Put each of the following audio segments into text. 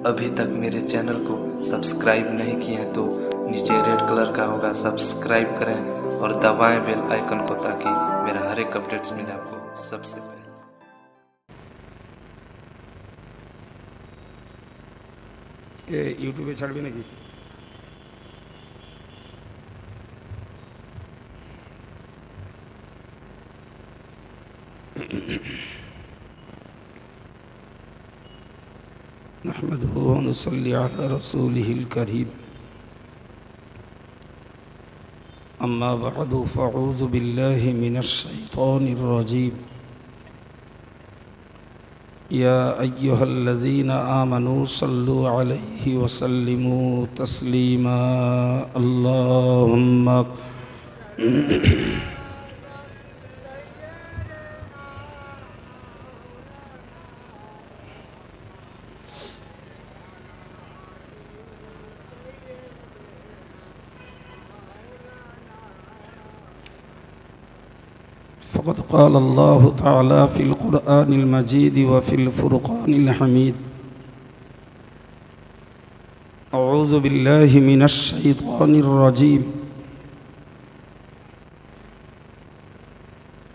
अभी तक मेरे चैनल को सब्सक्राइब नहीं किए हैं तो नीचे रेड कलर का होगा, सब्सक्राइब करें और दबाएं बेल आइकन को, ताकि मेरा हर एक अपडेट्स मिले आपको सबसे पहले। यूट्यूबे ছাড়বি নাকি? नहमदुहु व नुसल्ली अला रसूलिहिल करीम, अम्मा बअदु फ़अऊज़ु बिल्लाहि मिनश शैतानिर रजीम। या अय्युहल्लज़ीना आमनू सल्लु अलैहि व सल्लिमू तस्लीमा। अल्लाहुम्मा फ़क़द क़ाल अल्लाहु तआला फ़िल क़ुरआनिल मजीद व फ़िल फ़ुरक़ानिल हमीद। अऊज़ु बिल्लाहि मिनश शैतानिर रजीम।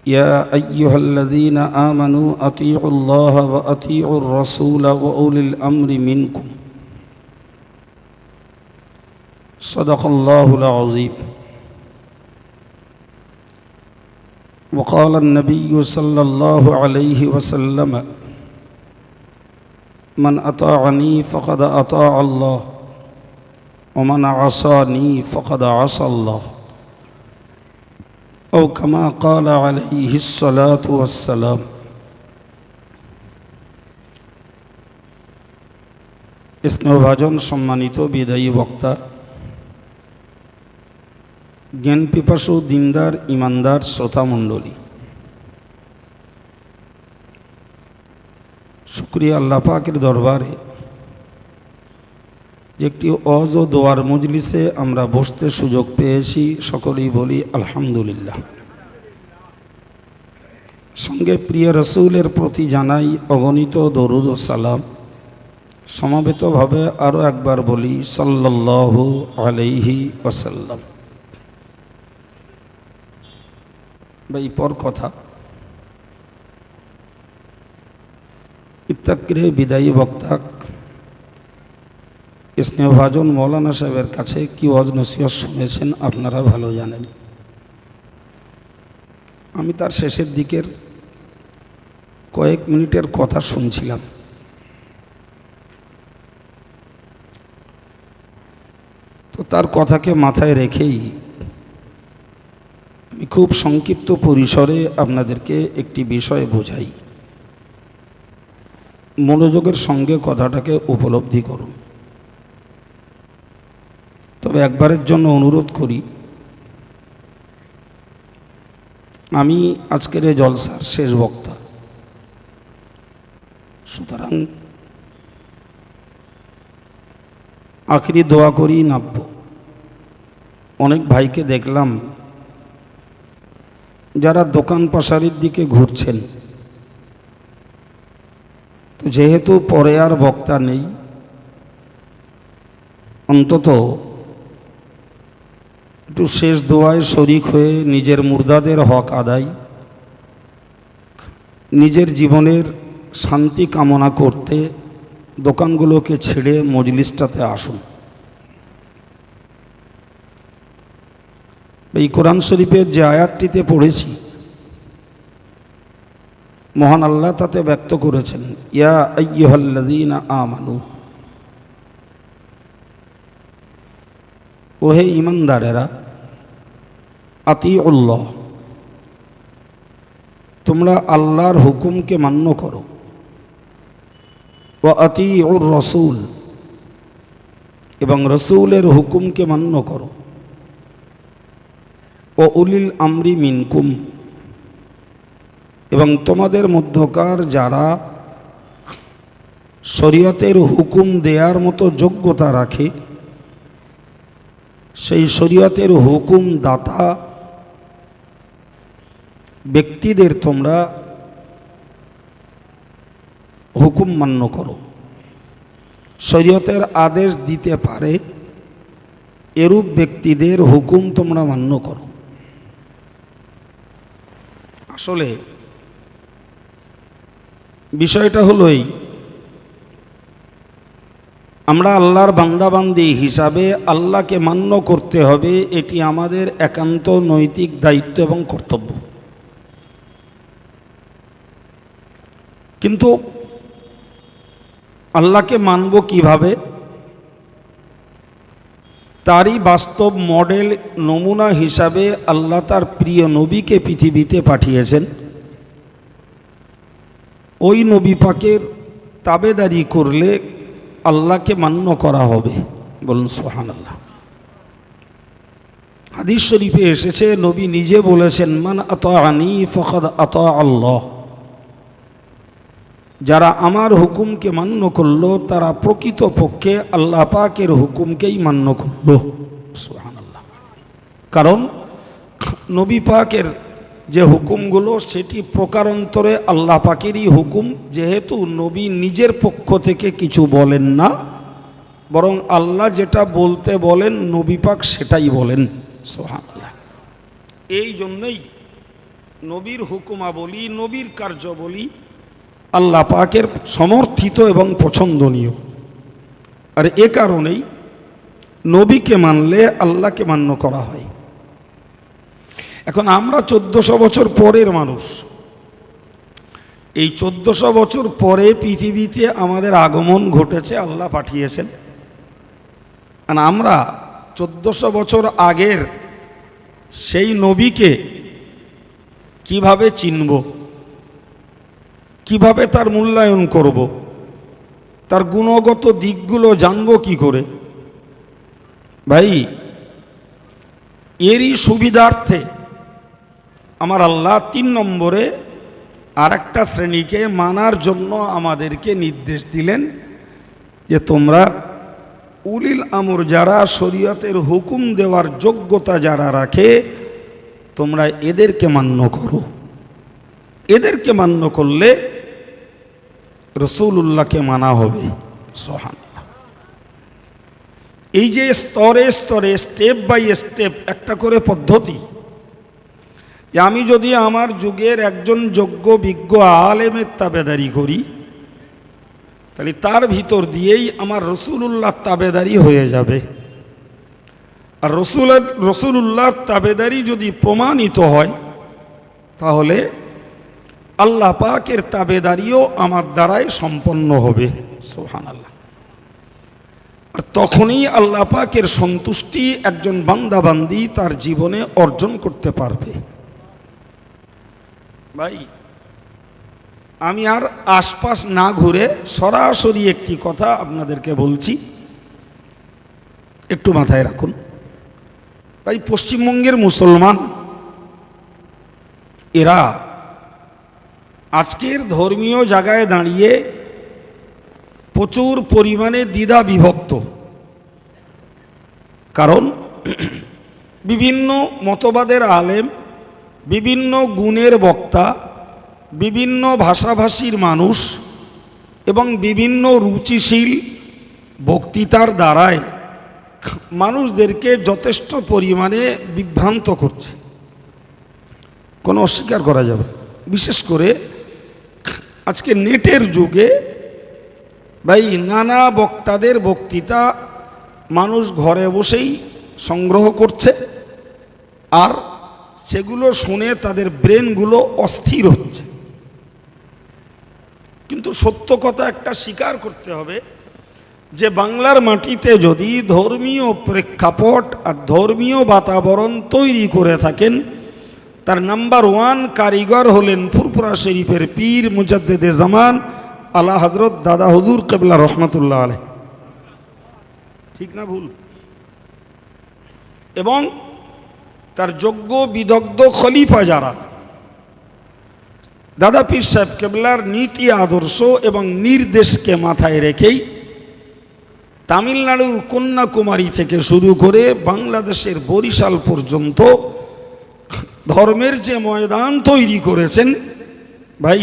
या अय्युहल्लज़ीना आमनू अतीउल्लाह व अतीउर रसूल व उलिल अम्रि मिनकुम। सदक़ल्लाहुल अज़ीम। वक़ाल अन्नबिय्यु सल्लल्लाहु अलैहि वसल्लम मन अताअनी फ़क़द अता अल्लाह व मन असानी फ़क़द असा अल्लाह, औ कमा क़ाल अलैहिस्सलातु वस्सलाम। स्नेहभाजन सम्मानित विदायी वक्ता, ज्ञान पिपासु दिनदार ईमानदार श्रोता मंडली, शुक्रिया आल्लाह पाकेर दरबारे একটি অজ ও দোয়ার মজলিসে আমরা বসতে সুযোগ পেয়েছি। সকলেই বলি আলহামদুলিল্লাহ। সঙ্গে প্রিয় রসুলের প্রতি জানাই অগণিত দরুদ ও সালাম। সমাবেতভাবে আরও একবার বলি সাল্লাল্লাহু আলাইহি ওয়াসাল্লাম। ভাই পর কথা ইত্তাকরে বিদায়ী বক্তা স্নেহভাজন মৌলানা সাহেবের কাছে কি ওয়াজ নসিহত শুনেছেন আপনারা ভালো জানেন। আমি তার শেষের দিকের কয়েক মিনিটের কথা শুনছিলাম। তো তার কথাকে মাথায় রেখেই আমি খুব সংক্ষিপ্ত পরিসরে আপনাদেরকে একটি বিষয় বোঝাই। মনোযোগের সঙ্গে কথাটাকে উপলব্ধি করুন। তবে একবারের জন্য অনুরোধ করি, আমি আজকের এই জলসার শেষ বক্তা, সুতরাং আখিরি দোয়া করি নামব। অনেক ভাইকে দেখলাম যারা দোকান পাশারির দিকে ঘুরছেন। তো যেহেতু পরে আর বক্তা নেই, অন্তত একটু শেষ দোয়ায় শরিক হয়ে নিজের মুর্দাদের হক আদায়, নিজের জীবনের শান্তি কামনা করতে দোকানগুলোকে ছেড়ে মজলিসটাতে আসুন। এই কোরআন শরীফের যে আয়াতটিতে পড়েছি, মহান আল্লাহ তাতে ব্যক্ত করেছেন ইয়া আইয়ুহাল্লাযীনা আমানু, ওহে ঈমানদারেরা, আতিউল্লাহ, তোমরা আল্লাহর হুকুমকে মান্য করো, ওয়া আতিউর রাসূল, এবং রসূলের হুকুমকে মান্য করো, ও উলিল আমরি মিনকুম, এবং তোমাদের মধ্যকার যারা শরীয়তের হুকুম দেওয়ার মতো যোগ্যতা রাখে, সেই শরীয়তের হুকুম দাতা ব্যক্তিদের তোমরা হুকুম মান্য করো। শরীয়তের আদেশ দিতে পারে এরূপ ব্যক্তিদের হুকুম তোমরা মান্য করো। আসলে বিষয়টা হলো এই, আমরা আল্লাহর বান্দাবান্দি হিসাবে আল্লাহকে মান্য করতে হবে, এটি আমাদের একান্ত নৈতিক দায়িত্ব এবং কর্তব্য। কিন্তু আল্লাহকে মানব কিভাবে, তারই বাস্তব মডেল নমুনা হিসাবে আল্লাহ তার প্রিয় নবীকে পৃথিবীতে পাঠিয়েছেন। ওই নবী পাকের তাবেদারি করলে আল্লাহকে মান্য করা হবে। বলুন সুবহানাল্লাহ। হাদিস শরীফে এসেছে, নবী নিজে বলেছেন, মান আতাআনি ফাকাদ আতা আল্লাহ। যারা আমার হুকুমকে মান্য করলো তারা প্রকৃতপক্ষে আল্লাহ পাকের হুকুমকেই মান্য করলো। সুবহানাল্লাহ। কারণ নবী পাকের যে হুকুমগুলো সেটি প্রকারান্তরে আল্লাহ পাকেরই হুকুম, যেহেতু নবী নিজের পক্ষ থেকে কিছু বলেন না, বরং আল্লাহ যেটা বলতে বলেন নবী পাক সেটাই বলেন। সুবহানাল্লাহ। এই জন্যই নবীর হুকুমাবলী, নবীর কার্যাবলী আল্লাহ পাকের সমর্থিত এবং পছন্দনীয়। আর এ কারণেই নবীকে মানলে আল্লাহকে মান্য করা হয়। এখন আমরা 1400 বছর পরের মানুষ। এই 1400 বছর পরে পৃথিবীতে আমাদের আগমন ঘটেছে, আল্লাহ পাঠিয়েছেন। আর আমরা 1400 বছর আগের সেই নবীকে কিভাবে চিনব, কিভাবে তার মূল্যায়ন করব, তার গুণগত দিকগুলো জানব কি করে? ভাই, এরই সুবিধার্থে আমার আল্লাহ 3 নম্বরে আর একটা শ্রেণীকে মানার জন্য আমাদেরকে নির্দেশ দিলেন যে তোমরা উলিল আমর, যারা শরীয়তের হুকুম দেওয়ার যোগ্যতা যারা রাখে, তোমরা এদেরকে মান্য করো। এদেরকে মান্য করলে রাসূলুল্লাহকে মানা হবে। সুবহানাল্লাহ। এই যে স্তরে স্তরে, স্টেপ বাই স্টেপ একটা করে পদ্ধতি, যে আমি যদি আমার যুগের একজন যোগ্য বিজ্ঞ আলেমের তাবেদারি করি, তাহলে তার ভিতর দিয়েই আমার রাসূলুল্লাহ তাবেদারি হয়ে যাবে। আর রাসূলুল্লাহর তাবেদারি যদি প্রমাণিত হয়, তাহলে আল্লাহ পাকের তাবেদারিও আমার দ্বারাই সম্পন্ন হবে। সুবহানাল্লাহ। আর তখনই আল্লাহ পাকের সন্তুষ্টি একজন বান্দাবান্দি তার জীবনে অর্জন করতে পারবে। ভাই, আমি আর আশপাশ না ঘুরে সরাসরি একটি কথা আপনাদেরকে বলছি, একটু মাথায় রাখুন। ভাই, পশ্চিমবঙ্গের মুসলমান এরা আজকের ধর্মীয় জায়গায় দাঁড়িয়ে প্রচুর পরিমাণে দ্বিধা বিভক্ত। কারণ বিভিন্ন মতবাদের আলেম, বিভিন্ন গুণের বক্তা, বিভিন্ন ভাষাভাষীর মানুষ এবং বিভিন্ন রুচিশীল বক্তৃতার দ্বারায় মানুষদেরকে যথেষ্ট পরিমাণে বিভ্রান্ত করছে, কোনো অস্বীকার করা যাবে। বিশেষ করে আজকে নেটের যুগে ভাই, নানা বক্তাদের বক্তৃতা মানুষ ঘরে বসেই সংগ্রহ করছে, আর সেগুলো শুনে তাদের ব্রেনগুলো অস্থির হচ্ছে। কিন্তু সত্য কথা একটা স্বীকার করতে হবে যে বাংলার মাটিতে যদি ধর্মীয় প্রেক্ষাপট আর ধর্মীয় বাতাবরণ তৈরি করে থাকেন, তার নাম্বার 1 কারিগর হলেন ফুরফুরা শরীফের পীর মুজাদ্দেদে জামান আলা হযরত দাদা হুজুর কিবলা রহমাতুল্লাহ আলাইহি। ঠিক না ভুল? এবং তার যোগ্য বিদগ্ধ খলিফা যারা, দাদা পীর সাহেব কিবলার নীতি আদর্শ এবং নির্দেশকে মাথায় রেখেই তামিলনাড়ুর কন্যাকুমারী থেকে শুরু করে বাংলাদেশের বরিশাল পর্যন্ত ধর্মের যে ময়দান তৈরি করেছেন, ভাই,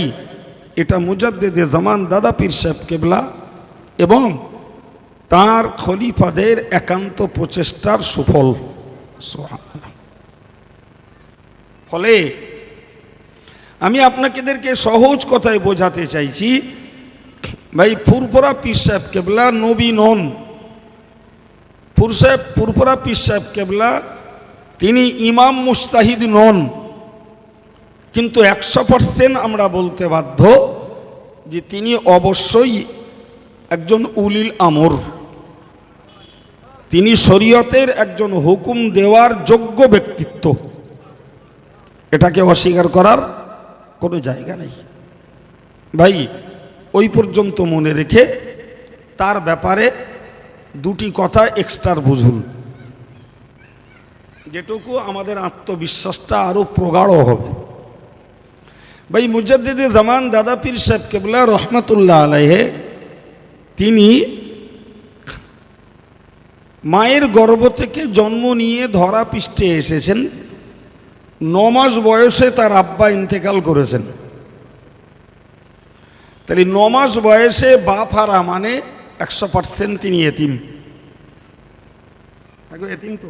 এটা মুজাদ্দেদে জামান দাদা পীর সাহেব কিবলা এবং তার খলিফাদের একান্ত প্রচেষ্টার সুফল। সুবহানাল্লাহ। ফলে আমি আপনাদেরকে সহজ কথায় বোঝাতে চাইছি, ভাই ফুরফুরা পীর সাহেব কেবলা নবী নন। ফুরফুরা পীর সাহেব কেবলা তিনি ইমাম মুস্তাহিদ নন, কিন্তু 100% আমরা বলতে বাধ্য যে তিনি অবশ্যই একজন উলিল আমর। তিনি শরীয়তের একজন হুকুম দেওয়ার যোগ্য ব্যক্তিত্ব, এটাকে অস্বীকার করার কোনো জায়গা নেই। ভাই ওই পর্যন্ত মনে রেখে তার ব্যাপারে দুটি কথা এক্সট্রা বুঝুন, যেটুকু আমাদের আত্মবিশ্বাসটা আরো প্রগাঢ় হবে। ভাই মুজাদ্দিদে জামান দাদা পীর সাহেব কেবলা রহমাতুল্লাহ আলাইহে তিনি মায়ের গর্ভ থেকে জন্ম নিয়ে ধরা পৃষ্ঠে এসেছেন। 9 মাস বয়সে তার আব্বা ইন্তেকাল করেছেন। তাহলে 9 মাস বয়সে বাপ হারা মানে 100% তিনি এতিম। এতিম তো,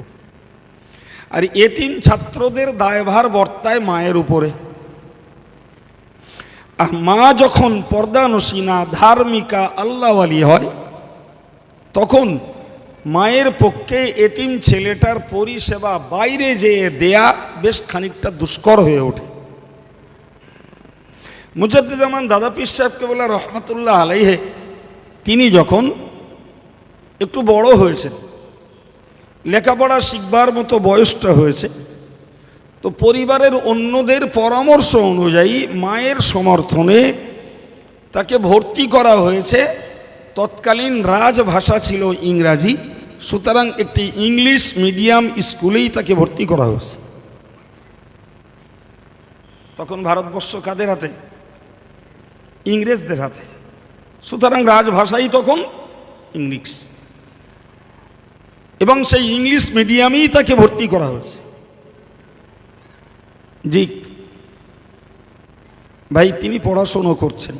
আর এতিম ছাত্রদের দায়ভার বর্তায় মায়ের উপরে। আর মা যখন পর্দানসীনা, ধার্মিকা, আল্লাহওয়ালি হয়, তখন মায়ের পক্ষে এতিম ছেলেটার পরিষেবা বাইরে যেয়ে দেয়া বেশ খানিকটা দুষ্কর হয়ে ওঠে। মুজাদ্দিদ জামান দাদা পীর সাহেব কেবলা রহমাতুল্লাহ আলাইহে তিনি যখন একটু বড় হয়েছেন, লেখাপড়া শিখবার মতো বয়সটা হয়েছে, তো পরিবারের অন্যদের পরামর্শ অনুযায়ী মায়ের সমর্থনে তাকে ভর্তি করা হয়েছে। তৎকালীন রাজভাষা ছিল ইংরাজি, সুতরাং একটি ইংলিশ মিডিয়াম স্কুলেই তাকে ভর্তি করা হয়েছে। তখন ভারতবর্ষ কাদের হাতে? ইংরেজদের হাতে। সুতরাং রাজভাষাই তখন ইংলিশ, এবং সেই ইংলিশ মিডিয়ামেই তাকে ভর্তি করা হয়েছে। জি ভাই, তিনি পড়াশুনো করছেন।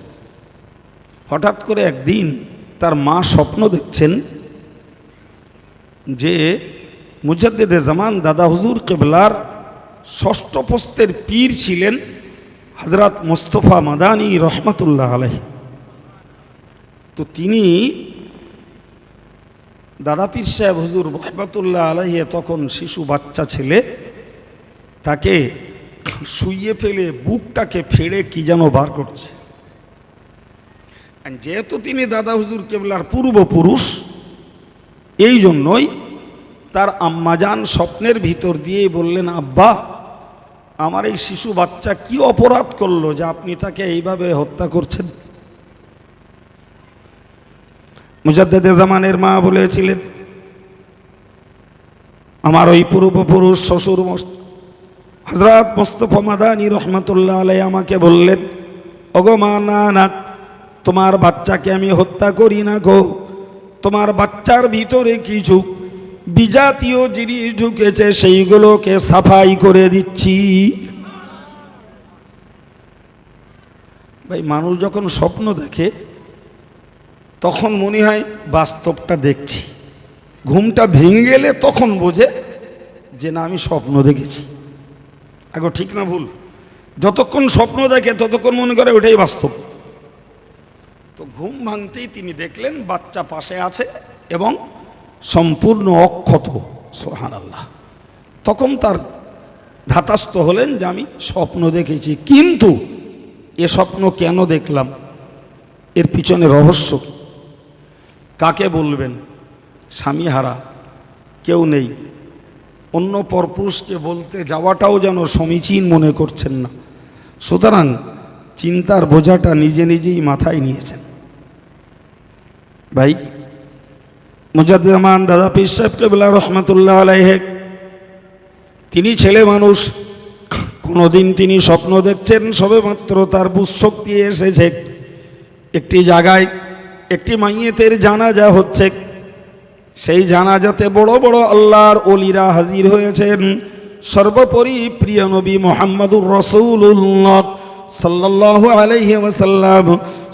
হঠাৎ করে একদিন তার মা স্বপ্ন দেখছেন যে মুজাদ্দিদে জামান দাদা হুজুর কেবলার ষষ্ঠ পোস্তের পীর ছিলেন হযরত মুস্তাফা মাদানী রহমাতুল্লাহ আলাইহি। তো তিনি দাদা পীর সাহেব হুজুর রহমাতুল্লাহ আলাইহি তখন শিশু বাচ্চা ছেলে, তাকে শুইয়ে ফেলে বুকটাকে ফেড়ে কি যেন বার করছে। যেহেতু তিনি দাদা হুজুর কেবলার পূর্বপুরুষ, এই জন্যই তার আম্মাজান স্বপ্নের ভিতর দিয়ে বললেন, আব্বা আমার এই শিশু বাচ্চা কি অপরাধ করলো যে আপনি তাকে এইভাবে হত্যা করছেন? মুজাদ্দিদে জামানের মা বলেছিলেন, আমার ওই পূর্বপুরুষ শ্বশুর হযরত মুস্তাফা মাদানী রহমাতুল্লাহ আলাইহি আমাকে বললেন, ওগো মা, না না, তোমার বাচ্চাকে আমি হত্যা করি না গো, তোমার বাচ্চার ভিতরে কিছু বিজাতীয় জিনিস ঢুকেছে, সেইগুলোকে সাফাই করে দিচ্ছি। ভাই মানুষ যখন স্বপ্ন দেখে তখন মনে হয় বাস্তবটা দেখছি, ঘুমটা ভেঙে গেলে তখন বোঝে যে না আমি স্বপ্ন দেখেছি। আগে ঠিক না ভুল? যতক্ষণ স্বপ্ন দেখে ততক্ষণ মনে করে ওটাই বাস্তব। তো ঘুম ভাঙতেই তিনি দেখলেন বাচ্চা পাশে আছে এবং সম্পূর্ণ অক্ষত। সুবহানাল্লাহ। তখন তার ধাতস্থ হলেন যে আমি স্বপ্ন দেখেছি, কিন্তু এ স্বপ্ন কেন দেখলাম, এর পিছনে রহস্য কি? কাকে বলবেন? স্বামীহারা কেউ নেই, অন্য পরপুরুষকে বলতে যাওয়াটাও যেন সমীচীন মনে করছেন না। সুতরাং চিন্তার বোঝাটা নিজে নিজেই মাথায় নিয়েছেন। ভাই মুজাদ্দিদ জামান দাদা পীর সাহেব কেবলা রহমাতুল্লাহ আলাইহি তিনি ছেলে মানুষ, কোনোদিন তিনি স্বপ্ন দেখছেন সবে মাত্র তার বুঝশক্তি এসেছে, একটি জায়গায় একটি মাইয়েতের জানাজা হচ্ছে, সেই জানাজাতে বড় বড় আল্লাহর ওলিরা হাজির হয়েছেন। সর্বোপরি প্রিয় নবী মুহাম্মদুর রাসূলুল্লাহ সাল্লাল্লাহু আলাইহি ওয়াসাল্লাম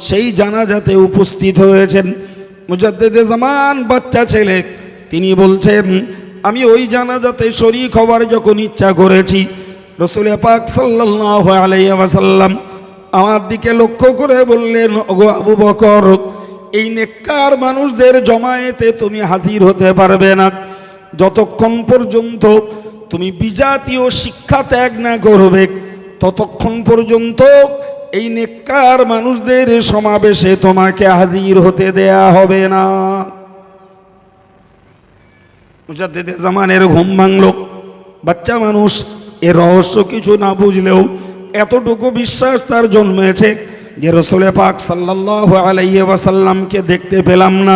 সেই জানাজাতে উপস্থিত হয়েছেন। মুজাদ্দিদে জামান বাচ্চা ছেলে, তিনি বলছেন আমি ওই জানাজাতে শরীক হবার যখন ইচ্ছা করেছি, রাসূল পাক সাল্লাল্লাহু আলাইহি ওয়াসাল্লাম আমার দিকে লক্ষ্য করে বললেন, ওগো আবু বকর, এই নেককার মানুষদের জমায়েতে তুমি হাজির হতে পারবে না যতক্ষণ পর্যন্ত তুমি বিজাতীয় শিক্ষা ত্যাগ না করবে, ততক্ষণ পর্যন্ত এই নেককার মানুষদের সমাবেশে তোমাকে হাজির হতে দেয়া হবে না। মুজাদ্দিদে জামানের ঘুম ভাঙল। বাচ্চা মানুষ, এর রহস্য কিছু না বুঝলেও এতটুকু বিশ্বাস তার জন্মেছে যে রাসূল পাক সাল্লাল্লাহু আলাইহি ওয়াসাল্লামকে দেখতে পেলাম না,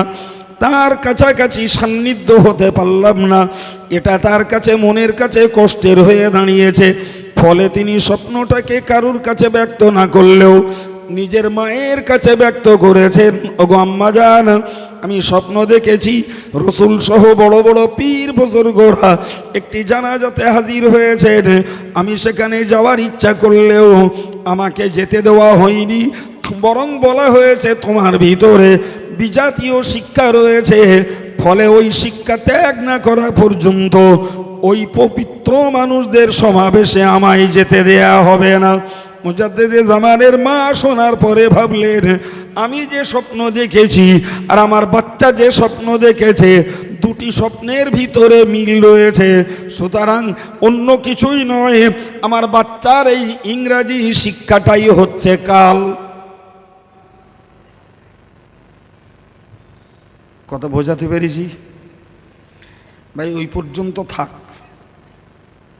তার কাছাকাছি সান্নিধ্য হতে পারলাম না, এটা তার কাছে মনের কাছে কষ্টের হয়ে দাঁড়িয়েছে। ফলে তিনি স্বপ্নটাকে কারুর কাছে ব্যক্ত না করলেও নিজের মায়ের কাছে ব্যক্ত করেছেন, ওগো আম্মা জান, আমি স্বপ্ন দেখেছি রসুল সহ বড় বড় পীর বুজুর্গরা একটি জানাজাতে হাজির হয়েছেন, আমি সেখানে যাওয়ার ইচ্ছা করলেও আমাকে যেতে দেওয়া হয়নি, বরং বলা হয়েছে তোমার ভিতরে বিজাতীয় শিক্ষা রয়েছে, ফলে ওই শিক্ষা ত্যাগ না করা পর্যন্ত ওই পবিত্র মানুষদের সমাবেশে আমায় যেতে দেয়া হবে না। মুজাদ্দিদে জামানের মা শোনার পরে ভাবলেন, আমি যে স্বপ্ন দেখেছি আর আমার বাচ্চা যে স্বপ্ন দেখেছে, দুটি স্বপ্নের ভিতরে মিল রয়েছে, সুতরাং অন্য কিছুই নয়, আমার বাচ্চার এই ইংরাজি শিক্ষাটাই হচ্ছে কাল। কথা বোঝাতে পেরেছি ভাই? ওই পর্যন্ত থাক,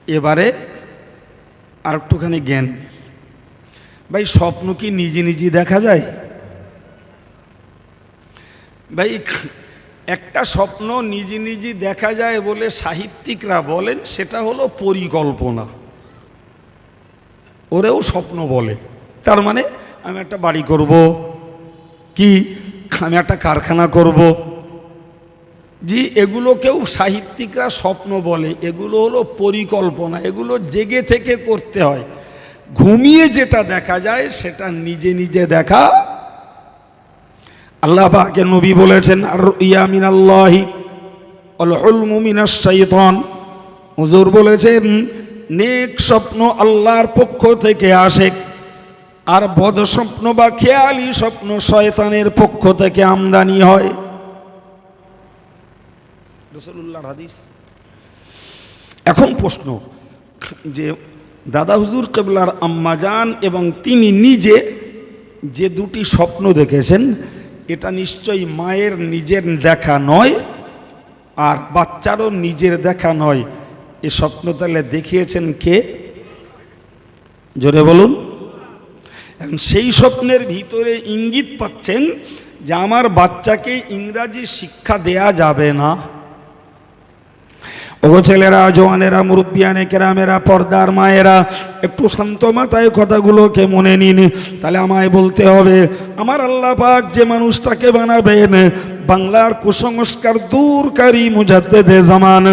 এবারে আর একটুখানি জ্ঞান। ভাই স্বপ্ন কি নিজে নিজে দেখা যায়? ভাই একটা স্বপ্ন নিজে নিজে দেখা যায় বলে সাহিত্যিকরা বলেন সেটা হলো পরিকল্পনা, ওরেও স্বপ্ন বলে। তার মানে আমি একটা বাড়ি করব, কি আমি একটা কারখানা করব, জি এগুলোকেও সাহিত্যিকরা স্বপ্ন বলে, এগুলো হলো পরিকল্পনা, এগুলো জেগে থেকে করতে হয়। ঘুমিয়ে যেটা দেখা যায় সেটা নিজে নিজে দেখা। আল্লাহ পাকের নবী বলেছেন, আর রুইয়া মিনাল্লাহি ওয়াল হুলমু মিনাশ শাইতান, হুজুর বলেছেন নেক স্বপ্ন আল্লাহর পক্ষ থেকে আসে, আর বদ স্বপ্ন বা খেয়ালি স্বপ্ন শয়তানের পক্ষ থেকে আমদানি হয়। রাসূলুল্লাহর হাদিস। এখন প্রশ্ন যে দাদা হুজুর কেবলার আম্মাজান এবং তিনি নিজে যে দুটি স্বপ্ন দেখেছেন, এটা নিশ্চয়ই মায়ের নিজের দেখা নয় আর বাচ্চারও নিজের দেখা নয়। এ স্বপ্ন তাহলে দেখিয়েছেন কে? জোরে বলুন। এখন সেই স্বপ্নের ভিতরে ইঙ্গিত পাচ্ছেন যে আমার বাচ্চাকে ইংরাজি শিক্ষা দেয়া যাবে না। ও ছেলেরা, জওয়ানেরা, মুরব্বিয়ানে কেরামেরা, পর্দার মায়েরা, একটু শান্ত মাথায় কথাগুলোকে মনে নিন। তাহলে আমায় বলতে হবে, আমার আল্লাহ পাক যে মানুষটাকে বানাবেন বাংলার কুসংস্কার দূরকারী মুজাদ্দিদে জামান,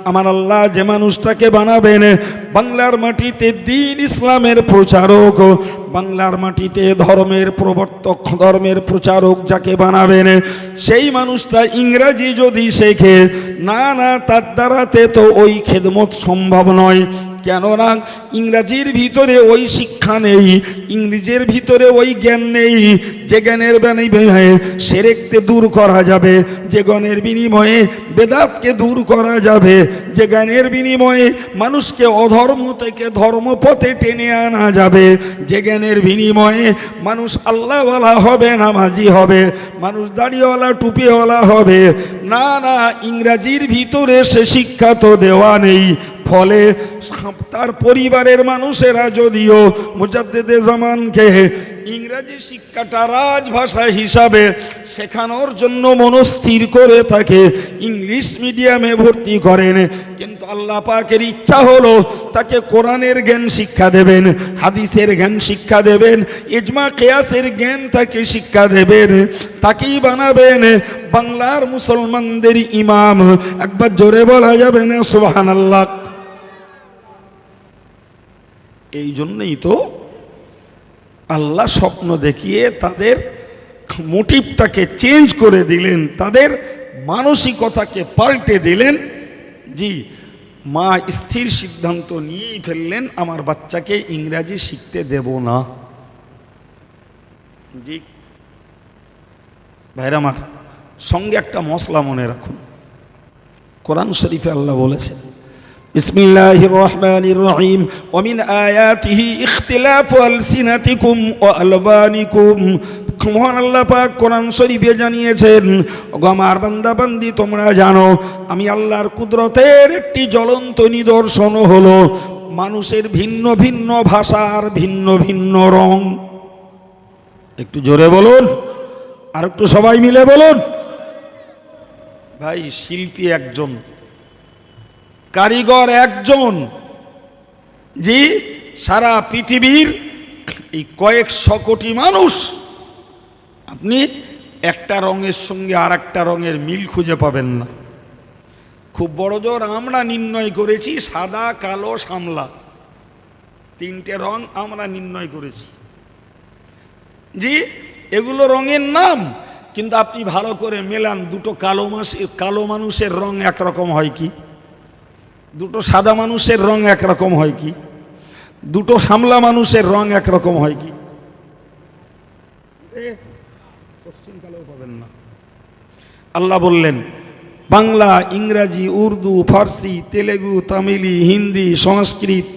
আমার আল্লাহ যে মানুষটাকে বানাবেন বাংলার মাটিতে দ্বীন ইসলামের প্রচারক, বাংলার মাটিতে ধর্মের প্রবর্তক, ধর্মের প্রচারক যাকে বানাবেন, সেই মানুষটা ইংরাজি যদি শেখে না, তার দ্বারাতে তো ওই খেদমত সম্ভব নয়। কেননা ইংরাজির ভিতরে ওই শিক্ষা নেই, ইংরেজির ভিতরে ওই জ্ঞান নেই যে জ্ঞানের বিনিময়ে শিরককে দূর করা যাবে, যে জ্ঞানের বিনিময়ে বেদাতকে দূর করা যাবে, যে জ্ঞানের বিনিময়ে মানুষকে অধর্ম থেকে ধর্মপথে টেনে আনা যাবে, যে জ্ঞানের বিনিময়ে মানুষ আল্লাহওয়ালা হবে, নামাজি হবে, মানুষ দাড়িওয়ালা টুপিওয়ালা হবে। না, ইংরাজির ভিতরে সে শিক্ষা তো দেওয়া নেই। ফলে তার পরিবারের মানুষেরা যদিও মুজাদ্দিদে জামানকে ইংরেজি শিক্ষাটা রাজভাষা হিসাবে শেখানোর জন্য মনস্থির করে তাকে ইংলিশ মিডিয়ামে ভর্তি করেন, কিন্তু আল্লাহ পাকের ইচ্ছা হলো তাকে কোরআনের জ্ঞান শিক্ষা দেবেন, হাদিসের জ্ঞান শিক্ষা দেবেন, ইজমা কিয়াসের জ্ঞান তাকে শিক্ষা দেবেন, তাকেই বানাবেন বাংলার মুসলমানদের ইমাম। একবার জোরে বলা যাবে না সুবহানাল্লাহ? এই জন্যই তো আল্লাহ স্বপ্ন দেখিয়ে তাদের মোটিভটাকে চেঞ্জ করে দিলেন, তাদের মানসিকতাকে পাল্টে দিলেন। জি, মা স্থির সিদ্ধান্ত নিয়েই ফেললেন আমার বাচ্চাকে ইংরাজি শিখতে দেব না। জি ভাইরা আমার, সঙ্গে একটা মশলা মনে রাখুন, কোরআন শরীফে আল্লাহ বলেছেন বিসমিল্লাহির রহমানির রহিম ওয়া মিন আয়াতিহি ইখতিলাফু আলসিনাতিকুম ওয়া আলবানিকুম। মহান আল্লাহ পাক কোরআন শরীফে জানিয়েছেন, ওগো আমার বান্দা বান্দি তোমরা জানো আমি আল্লাহর কুদরতের একটি জ্বলন্ত নিদর্শন হলো মানুষের ভিন্ন ভিন্ন ভাষার ভিন্ন ভিন্ন রং। একটু জোরে বলুন, আর একটু সবাই মিলে বলুন। ভাই, শিল্পী একজন, কারিগর একজন, জি সারা পৃথিবীর এই কয়েকশো কোটি মানুষ, আপনি একটা রঙের সঙ্গে আর একটা রঙের মিল খুঁজে পাবেন না। খুব বড় জোর আমরা নির্ণয় করেছি সাদা কালো শ্যামলা, তিনটে রং আমরা নির্ণয় করেছি। জি, এগুলো রঙের নাম, কিন্তু আপনি ভালো করে মেলান, দুটো কালো মানুষের রং একরকম হয় কি? দুটো সাদা মানুষের রং একরকম হয় কি? দুটো শ্যামলা মানুষের রং একরকম হয় কি? পাবেন না। আল্লাহ বললেন বাংলা, ইংরাজি, উর্দু, ফার্সি, তেলেগু, তামিলি, হিন্দি, সংস্কৃত,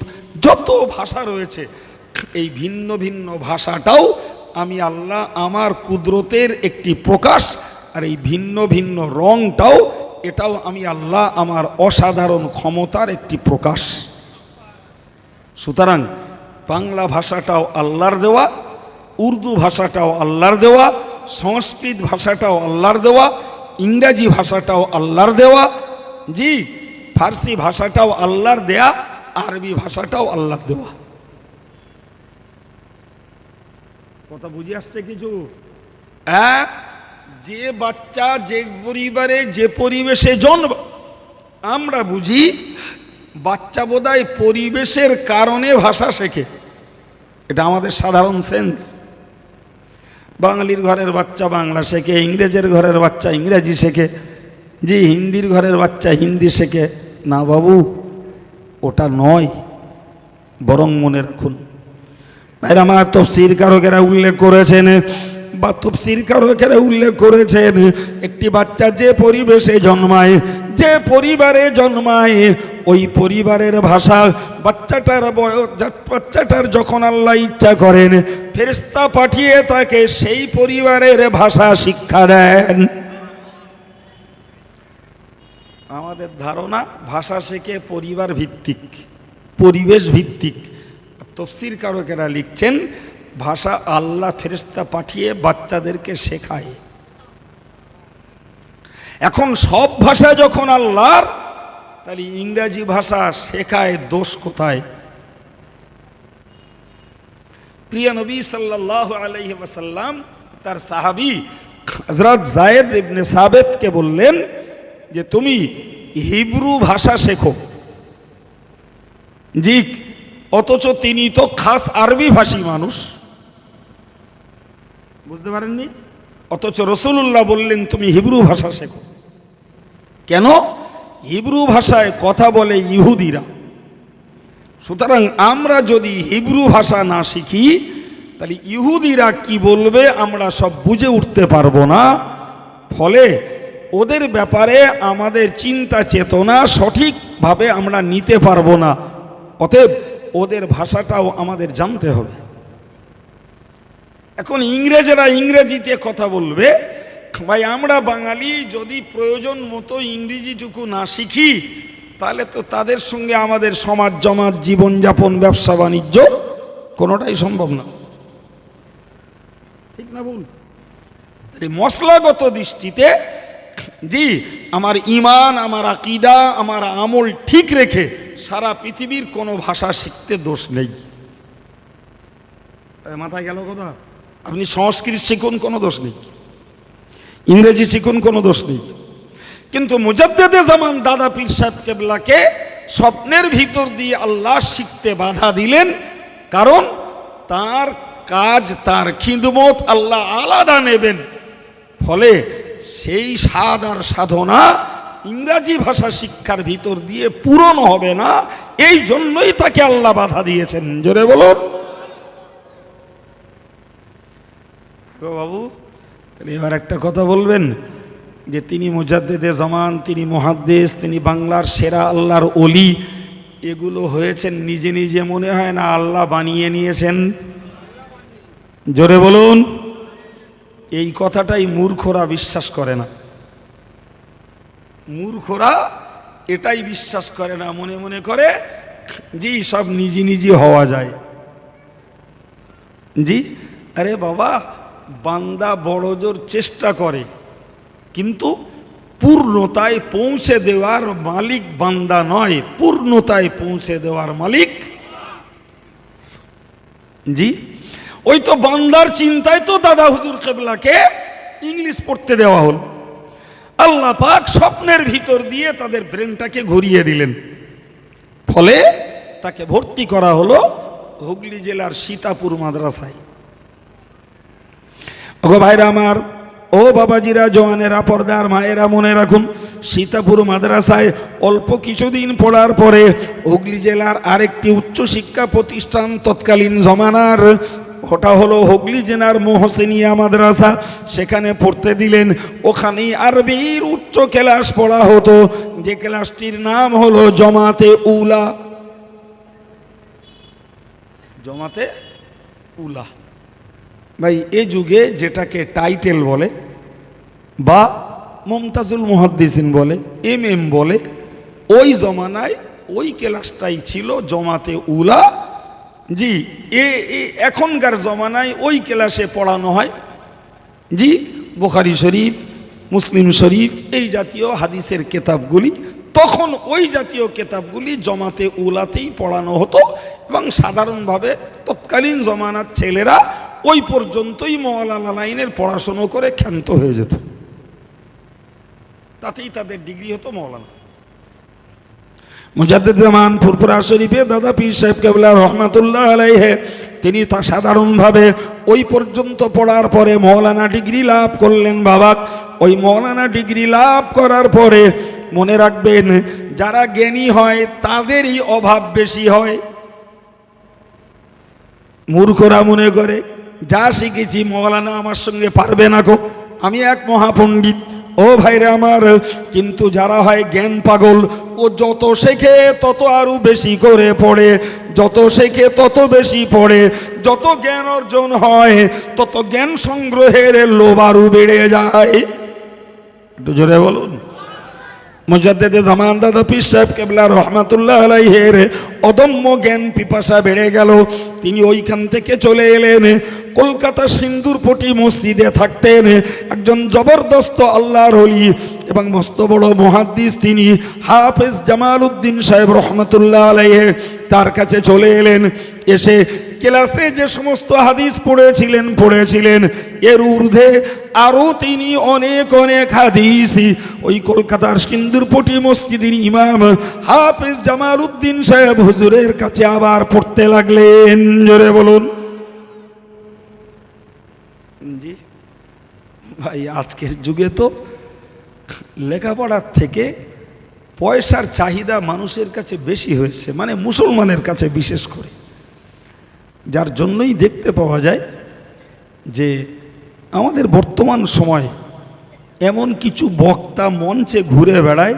যত ভাষা রয়েছে এই ভিন্ন ভিন্ন ভাষাটাও আমি আল্লাহ আমার কুদরতের একটি প্রকাশ, আর এই ভিন্ন ভিন্ন রংটাও এটাও আমি আল্লাহ আমার অসাধারণ ক্ষমতার একটি প্রকাশ। সুতরাং বাংলা ভাষাটাও আল্লাহর দেওয়া, উর্দু ভাষাটাও আল্লাহর দেওয়া, সংস্কৃত ভাষাটাও আল্লাহর দেওয়া, ইংরাজি ভাষাটাও আল্লাহর দেওয়া, জি ফার্সি ভাষাটাও আল্লাহর দেয়া, আরবি ভাষাটাও আল্লাহর দেওয়া। কথা বুঝে আসছে কিছু? হ্যাঁ, যে বাচ্চা যে পরিবারে যে পরিবেশে জন্ম, আমরা বুঝি বাচ্চা বোধহয় পরিবেশের কারণে ভাষা শেখে, এটা আমাদের সাধারণ সেন্স। বাঙালির ঘরের বাচ্চা বাংলা শেখে, ইংরেজের ঘরের বাচ্চা ইংরেজি শেখে, জি হিন্দির ঘরের বাচ্চা হিন্দি শেখে। না বাবু, ওটা নয়। বরং মনে রাখুন ভাইরা আমার, তাফসীর কারকেরা উল্লেখ করেছেন বা তাফসীর কারকেরা উল্লেখ করেছেন একটি বাচ্চা যে পরিবেশে জন্মায়, যে পরিবারে জন্মায়, ওই পরিবারের ভাষা বাচ্চাটার যখন আল্লাহ ইচ্ছা করেন ফেরেশতা পাঠিয়ে তাকে সেই পরিবারের ভাষা শিক্ষা দেন। আমাদের ধারণা ভাষা শেখে পরিবার ভিত্তিক, পরিবেশ ভিত্তিক। তাফসীর কারকেরা লিখছেন ভাষা আল্লাহ ফেরেশতা পাঠিয়ে বাচ্চাদেরকে শেখায়। এখন সব ভাষা যখন আল্লাহর, তাহলে ইংরেজি ভাষা শেখায় দোষ কোথায়? প্রিয় নবী সাল্লাল্লাহু আলাইহি ওয়াসাল্লাম তার সাহাবী হযরত যায়েদ ইবনে সাবিতকে বললেন যে তুমি হিব্রু ভাষা শেখো। জি, অথচ তিনি তো খাস আরবি ভাষী মানুষ, বুঝতে পারেননি? অথচ রাসূলুল্লাহ বললেন তুমি হিব্রু ভাষা শেখো। কেন? হিব্রু ভাষায় কথা বলে ইহুদিরা। সুতরাং আমরা যদি হিব্রু ভাষা না শিখি তাহলে ইহুদিরা কি বলবে আমরা সব বুঝে উঠতে পারবো না। ফলে ওদের ব্যাপারে আমাদের চিন্তা চেতনা সঠিকভাবে আমরা নিতে পারবো না। অতএব ওদের ভাষাটাও আমাদের জানতে হবে। এখন ইংরেজরা ইংরেজিতে কথা বলবে, ভাই আমরা বাঙালি যদি প্রয়োজন মতো ইংরেজিটুকু না শিখি তাহলে তো তাদের সঙ্গে আমাদের সমাজ জমাত, জীবনযাপন, ব্যবসা বাণিজ্য কোনোটাই সম্ভব না। ঠিক না ভুল? মশলাগত দৃষ্টিতে জি আমার ঈমান, আমার আকীদা, আমার আমল ঠিক রেখে সারা পৃথিবীর কোনো ভাষা শিখতে দোষ নেই। মাথায় গেল কথা? আপনি সংস্কৃত শিখুন, কোনো দোষ নেই, ইংরেজি শিখুন, কোনো দোষ নেই। কিন্তু মুজাদ্দেদে জামান দাদা পীর সাহেব কেবলাকে স্বপ্নের ভিতর দিয়ে আল্লাহ শিখতে বাধা দিলেন, কারণ তার কাজ, তার খিদমত আল্লাহ আলাদা নেবেন। ফলে সেই স্বাদ আর সাধনা ইংরাজি ভাষা শিক্ষার ভিতর দিয়ে পূরণ হবে না, এই জন্যই তাকে আল্লাহ বাধা দিয়েছেন। জোরে বলুন। বাবু, এবার একটা কথা বলবেন যে তিনি মুজাদ্দেদে জামান, তিনি মুহাদ্দিস, তিনি বাংলার সেরা আল্লাহর ওলি, এগুলো হয়েছেন নিজে নিজে, মনে হয় না আল্লাহ বানিয়ে নিয়েছেন? জোরে বলুন। এই কথাটাই মূর্খরা বিশ্বাস করে না। মূর্খরা এটাই বিশ্বাস করে না, মনে মনে করে জি সব নিজে নিজে হওয়া যায়। জি আরে বাবা, বান্দা বড় জোর চেষ্টা করে, কিন্তু পূর্ণতায় পৌঁছে দেওয়ার মালিক বান্দা নয়, পূর্ণতায় পৌঁছে দেওয়ার মালিক। জি ওই তো বান্দার চিন্তায় তো দাদা হুজুর কেবলাকে ইংলিশ পড়তে দেওয়া হল। আল্লাহ পাক স্বপ্নের ভিতর দিয়ে তাদের ব্রেনটাকে ঘুরিয়ে দিলেন, ফলে তাকে ভর্তি করা হলো হুগলি জেলার সীতাপুর মাদ্রাসায়। ওগো ভাইরা আমার, ও বাবাজিরা, জওয়ানেরা, পর্দার মায়েরা, মনে রাখুন, সীতাপুর মাদ্রাসায় অল্প কিছুদিন পড়ার পরে হুগলি জেলার আরেকটি উচ্চশিক্ষা প্রতিষ্ঠান তৎকালীন জমানার, ওটা হলো হুগলি জেলার মোহসেনিয়া মাদ্রাসা, সেখানে পড়তে দিলেন। ওখানেই আরবির উচ্চ ক্লাস পড়া হতো, যে ক্লাসটির নাম হলো জমাতে উলা। জমাতে উলা ভাই, এ যুগে যেটাকে টাইটেল বলে বা মুমতাজুল মুহাদ্দিসিন বলে, এমএম বলে, ওই জমানায় ওই ক্লাসটাই ছিল জমাতে উলা। জি এখনকার জমানায় ওই ক্লাসে পড়ানো হয় জি বুখারী শরীফ, মুসলিম শরীফ, এই জাতীয় হাদিসের কেতাবগুলি। তখন ওই জাতীয় কেতাবগুলি জমাতে উলাতেই পড়ানো হতো, এবং সাধারণভাবে তৎকালীন জমানার ছেলেরা ওই পর্যন্তই মওলানা লাইনের পড়াশুনো করে ক্ষান্ত হয়ে যেত, তাতেই তাদের ডিগ্রি হতো মওলানা। মুজাদ্দিদ জামান ফুরফুরা শরীফে দাদা পীর সাহেব কেবলা রহমাতুল্লাহ আলাইহি, তিনি তা সাধারণভাবে ওই পর্যন্ত পড়ার পরে মওলানা ডিগ্রি লাভ করলেন। বাবা, ওই মওলানা ডিগ্রি লাভ করার পরে মনে রাখবেন, যারা জ্ঞানী হয় তাদেরই অভাব বেশি হয়। মূর্খরা মনে করে যা শিখেছি মওলানা আমার সঙ্গে পারবে না গো, আমি এক মহাপণ্ডিত। ও ভাইরে আমার, কিন্তু যারা হয় জ্ঞান পাগল, ও যত শেখে তত আরো বেশি করে পড়ে, যত শেখে তত বেশি পড়ে, যত জ্ঞান অর্জন হয় তত জ্ঞান সংগ্রহের লোভ আরো বেড়ে যায়। একটু জোরে বলুন। মুজাদ্দিদে জামান দাদা পীর সাহেব কেবলা রহমাতুল্লাহ আলাইহির অদম্য জ্ঞান পিপাসা বেড়ে গেল। তিনি ওইখান থেকে চলে এলেন কলকাতা সিন্দুরপটি মসজিদে থাকতেন একজন জবরদস্ত আল্লাহর ওলি এবং মস্ত বড় মুহাদ্দিস, তিনি হাফেজ জামাল উদ্দিন সাহেব রহমাতুল্লাহ আলাইহি। তার কাছে চলে এলেন, এসে ক্লাসে যে সমস্ত হাদিস পড়েছিলেন এর ঊর্ধ্বে আরও তিনি অনেক অনেক হাদিস ওই কলকাতার সিন্দুরপটি মসজিদের ইমাম হাফেজ জামাল উদ্দিন সাহেব হুজুরের কাছে আবার পড়তে লাগলেন। জোরে বলুন। জি ভাই, আজকের যুগে তো লেখাপড়ার থেকে পয়সার চাহিদা মানুষের কাছে বেশি হয়েছে, মানে মুসলমানের কাছে বিশেষ করে, যার জন্যই দেখতে পাওয়া যায় যে আমাদের বর্তমান সময় এমন কিছু বক্তা মঞ্চে ঘুরে বেড়ায়,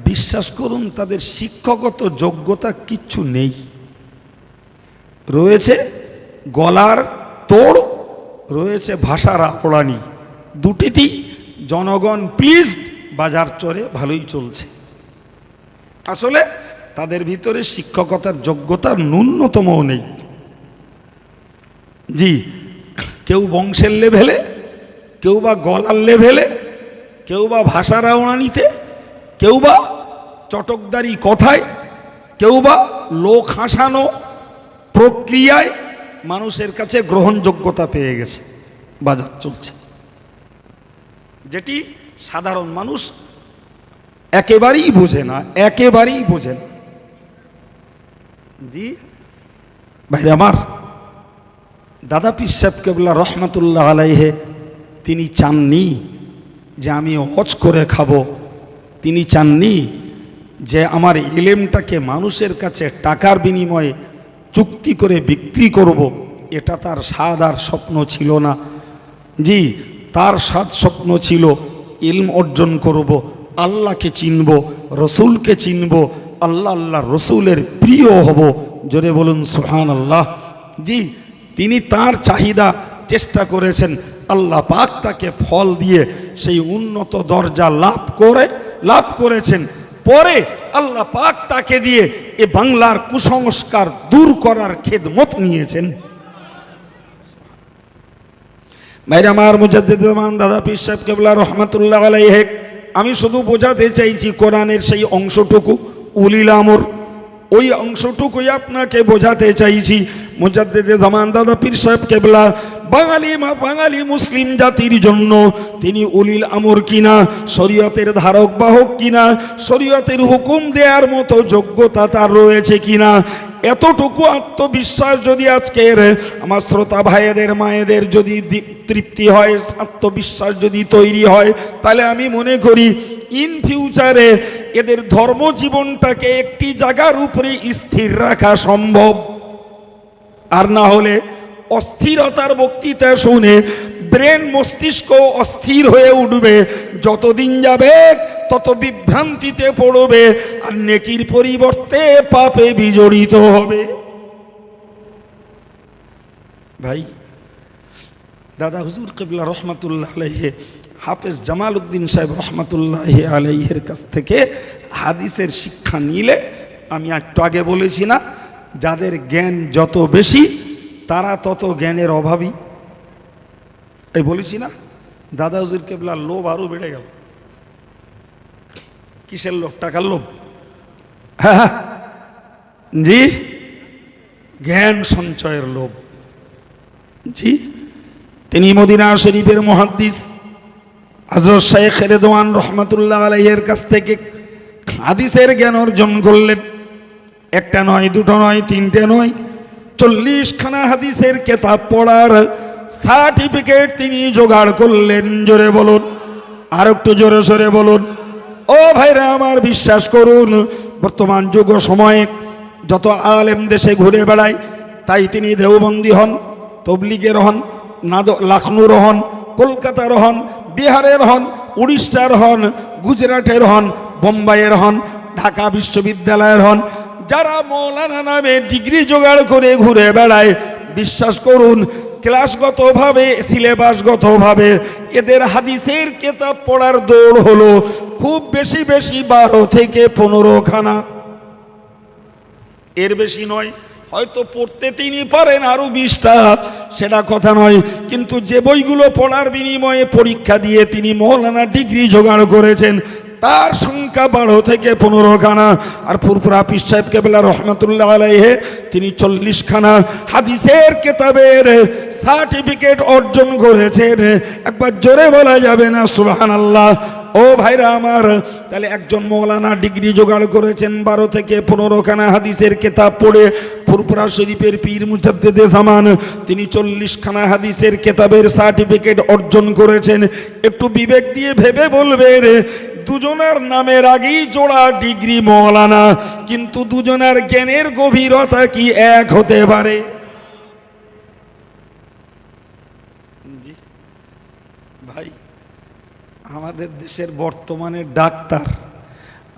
বিশ্বাস করুন তাদের শিক্ষাগত যোগ্যতা কিচ্ছু নেই, রয়েছে গলার তোড়, রয়েছে ভাষার আপোড়ানি, দুটিতেই জনগণ প্লিজড, বাজার চড়ে ভালোই চলছে। আসলে তাদের ভিতরে শিক্ষকতার যোগ্যতার ন্যূনতমও নেই। জি, কেউ বংশের লেভেলে, কেউ বা গলার লেভেলে, কেউ বা ভাষার আওড়ানিতে, কেউ বা চটকদারি কথায়, কেউ বা লোক হাসানো প্রক্রিয়ায় মানুষের কাছে গ্রহণযোগ্যতা পেয়ে গেছে, বাজার চলছে, যেটি সাধারণ মানুষ একেবারেই বোঝে না, একেবারেই বোঝে না। জি ভাই আমার, দাদা পীর সাহেব কেবলা রহমাতুল্লাহ আলাইহে তিনি চাননি যে আমি হজ করে খাবো, তিনি চাননি যে আমার ইলমটাকে মানুষের কাছে টাকার বিনিময়ে চুক্তি করে বিক্রি করব, এটা তার স্বাদ আর স্বপ্ন ছিল না। জি, তার স্বপ্ন ছিল ইলম অর্জন করব, আল্লাহকে চিনব, রসুলকে চিনব, আল্লাহ রসুলের প্রিয় হব। জোরে বলুন সুবহানাল্লাহ। জি, তিনি তার চাহিদা চেষ্টা করেছেন, আল্লাহ পাক তাকে ফল দিয়ে সেই উন্নত দরজা লাভ করেছেন। পরে আল্লাহ পাক তাকে দিয়ে এ বাংলার কুসংস্কার দূর করার খেদমত নিয়েছেন। ভাইরা আমার, মুজাদ্দিদ জামান দাদা পীর সাহেব কেবলা রহমাতুল্লাহ আলাইহি, আমি শুধু বোঝাতে চাইছি কোরআনের সেই অংশটুকু উলিল আমর, ওই অংশটুকুই আপনাকে বোঝাতে চাইছি। মুজাদ্দিদ জামান দাদা পীর সাহেব কেবলা বাঙালি মুসলিম জাতির জন্য তিনি উলিল আমর কিনা, শরীয়তের ধারক বাহক কিনা, শরীয়তের হুকুম দেওয়ার মতো যোগ্যতা তার রয়েছে কিনা, এতটুকু আত্মবিশ্বাস যদি আজকের আমার শ্রোতা ভাইয়েদের মায়েদের যদি তৃপ্তি হয়, আত্মবিশ্বাস যদি তৈরি হয়, তাহলে আমি মনে করি ইন ফিউচারে এদের ধর্মজীবনটাকে একটি জায়গার উপরে স্থির রাখা সম্ভব। আর না হলে অস্থিরতার বক্তৃতা শুনে ব্রেন মস্তিষ্ক অস্থির হয়ে উঠবে, যতদিন যাবে তত বিভ্রান্তিতে পড়বে, আর নেকির পরিবর্তে পাপে বিজড়িত হবে। ভাই, দাদা হুজুর কিবলা রহমাতুল্লাহ আলাইহি হাফেজ জামাল উদ্দিন সাহেব রহমাতুল্লাহ আলাইহির কাছ থেকে হাদিসের শিক্ষা নিলে, আমি একটু আগে বলেছি না, যাদের জ্ঞান যত বেশি তারা তত জ্ঞানের অভাবী। এই বলেছি না, দাদা হুজুর কেবলার লোভ আরো বেড়ে গেল। কিসের লোভ? টাকার লোভ। হ্যাঁ জি, জ্ঞান সঞ্চয়ের লোভ। জি, তিনি মদিনা শরীফের মুহাদ্দিস হযরত শাইখ রেদওয়ান রহমাতুল্লাহ আলাইহির কাছ থেকে হাদিসের জ্ঞান অর্জন করলেন। একটা নয়, দুটো নয়, তিনটে নয়, 40 খানা হাদিসের কিতাব পড়ার সার্টিফিকেট তিনি জোগাড় করলেন। জোরে বলুন, আর একটু জোরে সরে বলুন। ও ভাইরা আমার, বিশ্বাস করুন, বর্তমান যুগ সময়ে যত আলেম দেশে ঘুরে বেড়ায়, তাই তিনি দেওবন্দি হন, তবলিগের হন, লখনৌর হন, কলকাতার হন, বিহারের হন, উড়িষ্যার হন, গুজরাটের হন, বোম্বাইয়ের হন, ঢাকা বিশ্ববিদ্যালয়ের হন, যারা মৌলানা নামে ডিগ্রি জোগাড় করে ঘুরে বেড়ায়, বিশ্বাস করুন ক্লাসগতভাবে, সিলেবাসগতভাবে এদের হাদিসের কিতাব পড়ার দৌড় হলো খুব বেশি 12 থেকে 15 খানা, এর বেশি নয়। হয়তো পড়তে তিনি পারেন আরো 20টা, সেটা কথা নয়, কিন্তু যে বইগুলো পড়ার বিনিময়ে পরীক্ষা দিয়ে তিনি মৌলানা ডিগ্রি জোগাড় করেছেন তার সংখ্যা 12 থেকে 15 খানা। আর ফুরফুরা পীর সাহেব কেবলা রহমাতুল্লাহ আলাইহি তিনি 40 খানা হাদিসের কিতাবের সার্টিফিকেট অর্জন করেছেন। একবার জোরে বলা যাবে না সুবহানাল্লাহ? ও ভাইরা আমার, তাহলে একজন মৌলানা ডিগ্রি জোগাড় করেছেন 12 থেকে 15 খানা হাদিসের কিতাব পড়ে। ফুরফুরা শরীফের পীর মুজাদ্দিদে জামান তিনি 40 খানা হাদিসের কিতাবের সার্টিফিকেট অর্জন করেছেন। একটু বিবেক দিয়ে ভেবে বলবেন, দুজনের নামের আগেই জোড়া ডিগ্রি মৌলানা, কিন্তু দুজনের জ্ঞানের গভীরতা কি এক হতে পারে? জি ভাই, আমাদের দেশের বর্তমানে ডাক্তার,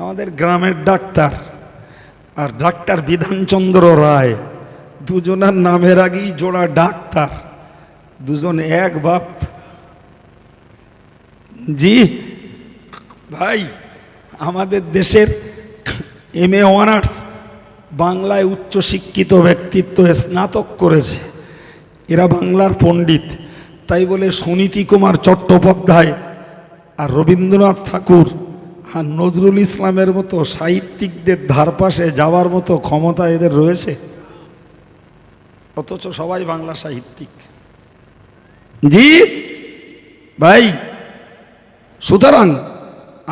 আমাদের গ্রামের ডাক্তার আর ডাক্তার বিধানচন্দ্র রায়, দুজনের নামের আগেই জোড়া ডাক্তার, দুজন এক বাপ। জি ভাই, আমাদের দেশের MA অনার্স বাংলায় উচ্চশিক্ষিত ব্যক্তিত্ব স্নাতক করেছে, এরা বাংলার পণ্ডিত। তাই বলে সুনীতি কুমার চট্টোপাধ্যায় আর রবীন্দ্রনাথ ঠাকুর আর নজরুল ইসলামের মতো সাহিত্যিকদের ধারপাশে যাওয়ার মতো ক্ষমতা এদের রয়েছে? অথচ সবাই বাংলা সাহিত্যিক। জি ভাই, সুতরাং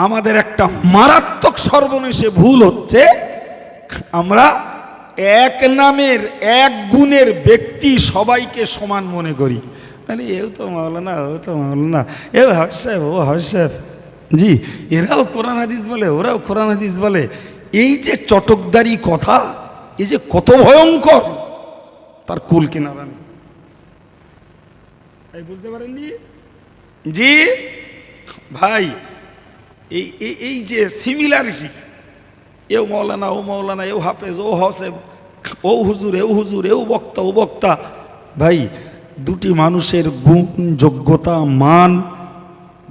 আমাদের একটা মারাত্মক সর্বনেশে ভুল হচ্ছে, আমরা এক নামের এক গুণের ব্যক্তি সবাইকে সমান মনে করি, মানে এও তো মাওলানা, ও তো মাওলানা, এ হাফেজ সাহেব, ও হাফেজ সাহেব, জি এরাও কোরআন হাদিস বলে, ওরাও কোরআন হাদিস বলে। এই যে চটকদারি কথা, এই যে কত ভয়ঙ্কর, তার কুল কিনারা নেই। বুঝতে পারেননি? জি ভাই, এই যে সিমিলারিটি, এও মৌলানা, ও মৌলানা, এও হাফেজ, ও হসেব, ও হুজুর, এও হুজুর, এও বক্তা, ও বক্তা, ভাই দুটি মানুষের গুণ, যোগ্যতা, মান,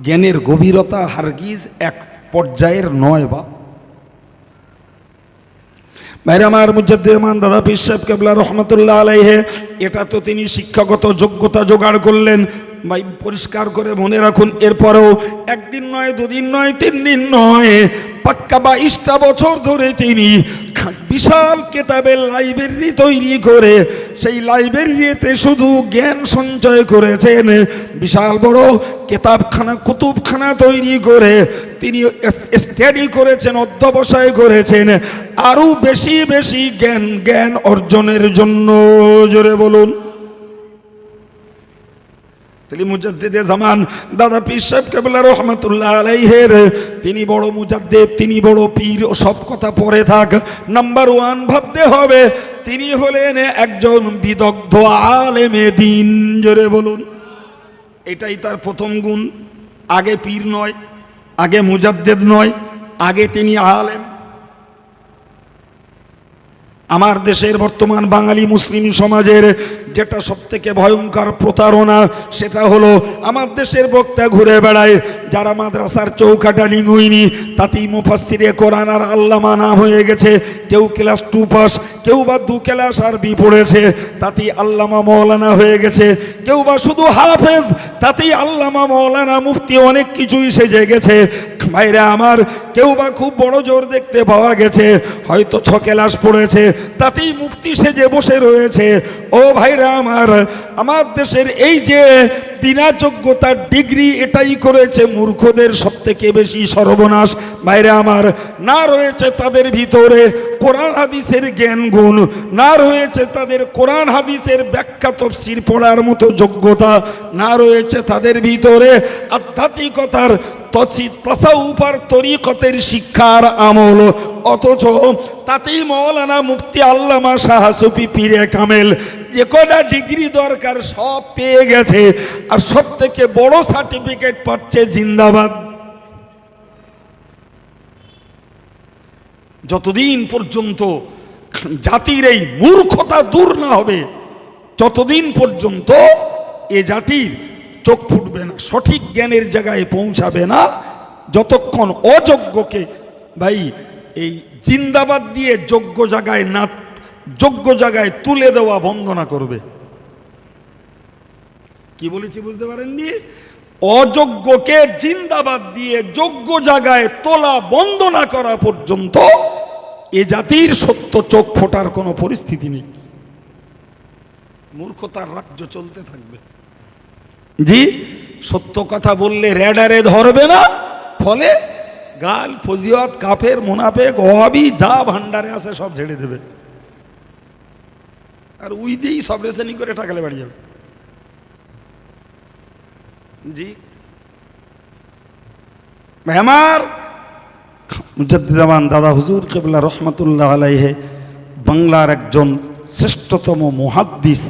জ্ঞানের গভীরতা হারগিজ এক পর্যায়ের নয়। বা ভাইরা আমার, মুজাদ্দিদ ইমাম দাদা পীর সাহেব কেবলা রহমতুল্লাহ আলাইহি, এটা তো তিনি শিক্ষাগত যোগ্যতা জোগাড় করলেন। ভাই পরিষ্কার করে মনে রাখুন, এরপরেও একদিন নয়, দুদিন নয়, 3 দিন নয়, পাক্কা 22টা বছর ধরে তিনি বিশাল কেতাবের লাইব্রেরি তৈরি করে সেই লাইব্রেরিতে শুধু জ্ঞান সঞ্চয় করেছেন। বিশাল বড় কেতাবখানা, কুতুবখানা তৈরি করে তিনি স্টাডি করেছেন, অধ্যবসায় করেছেন আরও বেশি বেশি জ্ঞান অর্জনের জন্য। জোরে বলুন। তিনি মুজাদ্দিদে জামান দাদা পীর সাহেব কেবলা রহমতুল্লাহ আলাইহির, তিনি বড় মুজাদ্দিদ, তিনি বড় পীর, সব কথা পরে থাক। নাম্বার 1 ভাবতে হবে, তিনি হলেন একজন বিদগ্ধ আলেমে দ্বীন। জোরে বলুন। এটাই তার প্রথম গুণ। আগে পীর নয়, আগে মুজাদ্দিদ নয়, আগে তিনি আলেম। আমার দেশের বর্তমান বাঙালি মুসলিম সমাজের যেটা সবথেকে ভয়ঙ্কর প্রতারণা, সেটা হলো আমার দেশের বক্তা ঘুরে বেড়ায়, যারা মাদ্রাসার চৌকাটা লিঙ্গুইনি তাতেই মুফাসসিরে কোরআন আর আল্লামা নাম হয়ে গেছে। কেউ ক্লাস 2 পাস, কেউ বা 2 ক্লাস আরবি পড়েছে, তাতেই আল্লামা মৌলানা হয়ে গেছে। কেউ বা শুধু হাফেজ, তাতেই আল্লামা মৌলানা মুফতি অনেক কিছুই সেজে গেছে। ভাইরা আমার, কেউ বা খুব বড় জোর দেখতে পাওয়া গেছে, হয়তো 6 ক্লাস পড়েছে, তাতেই মুফতি সেজে বসে রয়েছে। ও ভাইরা আমার, আমার দেশের এই যে বিনা যোগ্যতার ডিগ্রি, এটাই করেছে মূর্খদের সবথেকে বেশি সর্বনাশ। ভাইরা আমার, না রয়েছে তাদের ভিতরে কোরআন হাদিসের জ্ঞান গুণ, না রয়েছে তাদের কোরআন হাদিসের ব্যাখ্যা তাফসীর পড়ার মতো যোগ্যতা, না রয়েছে তাদের ভিতরে আধ্যাত্মিকতার তাসাউফ আর তরিকতের শিক্ষার আমল। অথচ তাতেই মৌলানা মুফতি আল্লামা শাহ সুফি পীরে কামেল যে কটা ডিগ্রি দরকার সব পেয়ে গেছে, আর সব থেকে বড় সার্টিফিকেট পাচ্ছে জিন্দাবাদ। যতদিন পর্যন্ত জাতির এই মূর্খতা দূর না হবে, ততদিন পর্যন্ত এ জাতির চোখ ফুটবে না, সঠিক জ্ঞানের জায়গায় পৌঁছাবে না, যতক্ষণ অযোগ্যকে ভাই এই জিন্দাবাদ দিয়ে যোগ্য জায়গায় তুলে দেওয়া বন্ধ না করবে। কি বলেছি বুঝতে পারেননি? অযোগ্যকে জিন্দাবাদ দিয়ে যোগ্য জায়গায় তোলা বন্ধ না করা পর্যন্ত এ জাতির সত্য চোখ ফোটার কোনো পরিস্থিতি নেই। মূর্খতার রাজ্য চলতে থাকবে। জি, সত্য কথা বললে রেডারে ধরবে না, ফলে গাল, ফজিয়ত, কাফের, মুনাফেক, ওয়াহাবি যা ভান্ডারে আছে সব ঝেড়ে দেবে, আর উই দিয়েই সব রেসেনি করে টাকালে বাড়ি যাবে। জি আমার মুজাদ্দিদ জামান দাদা হুজুর কেবলা রহমতুল্লাহ আলাইহি বাংলার একজন শ্রেষ্ঠতম মুহাদ্দিস।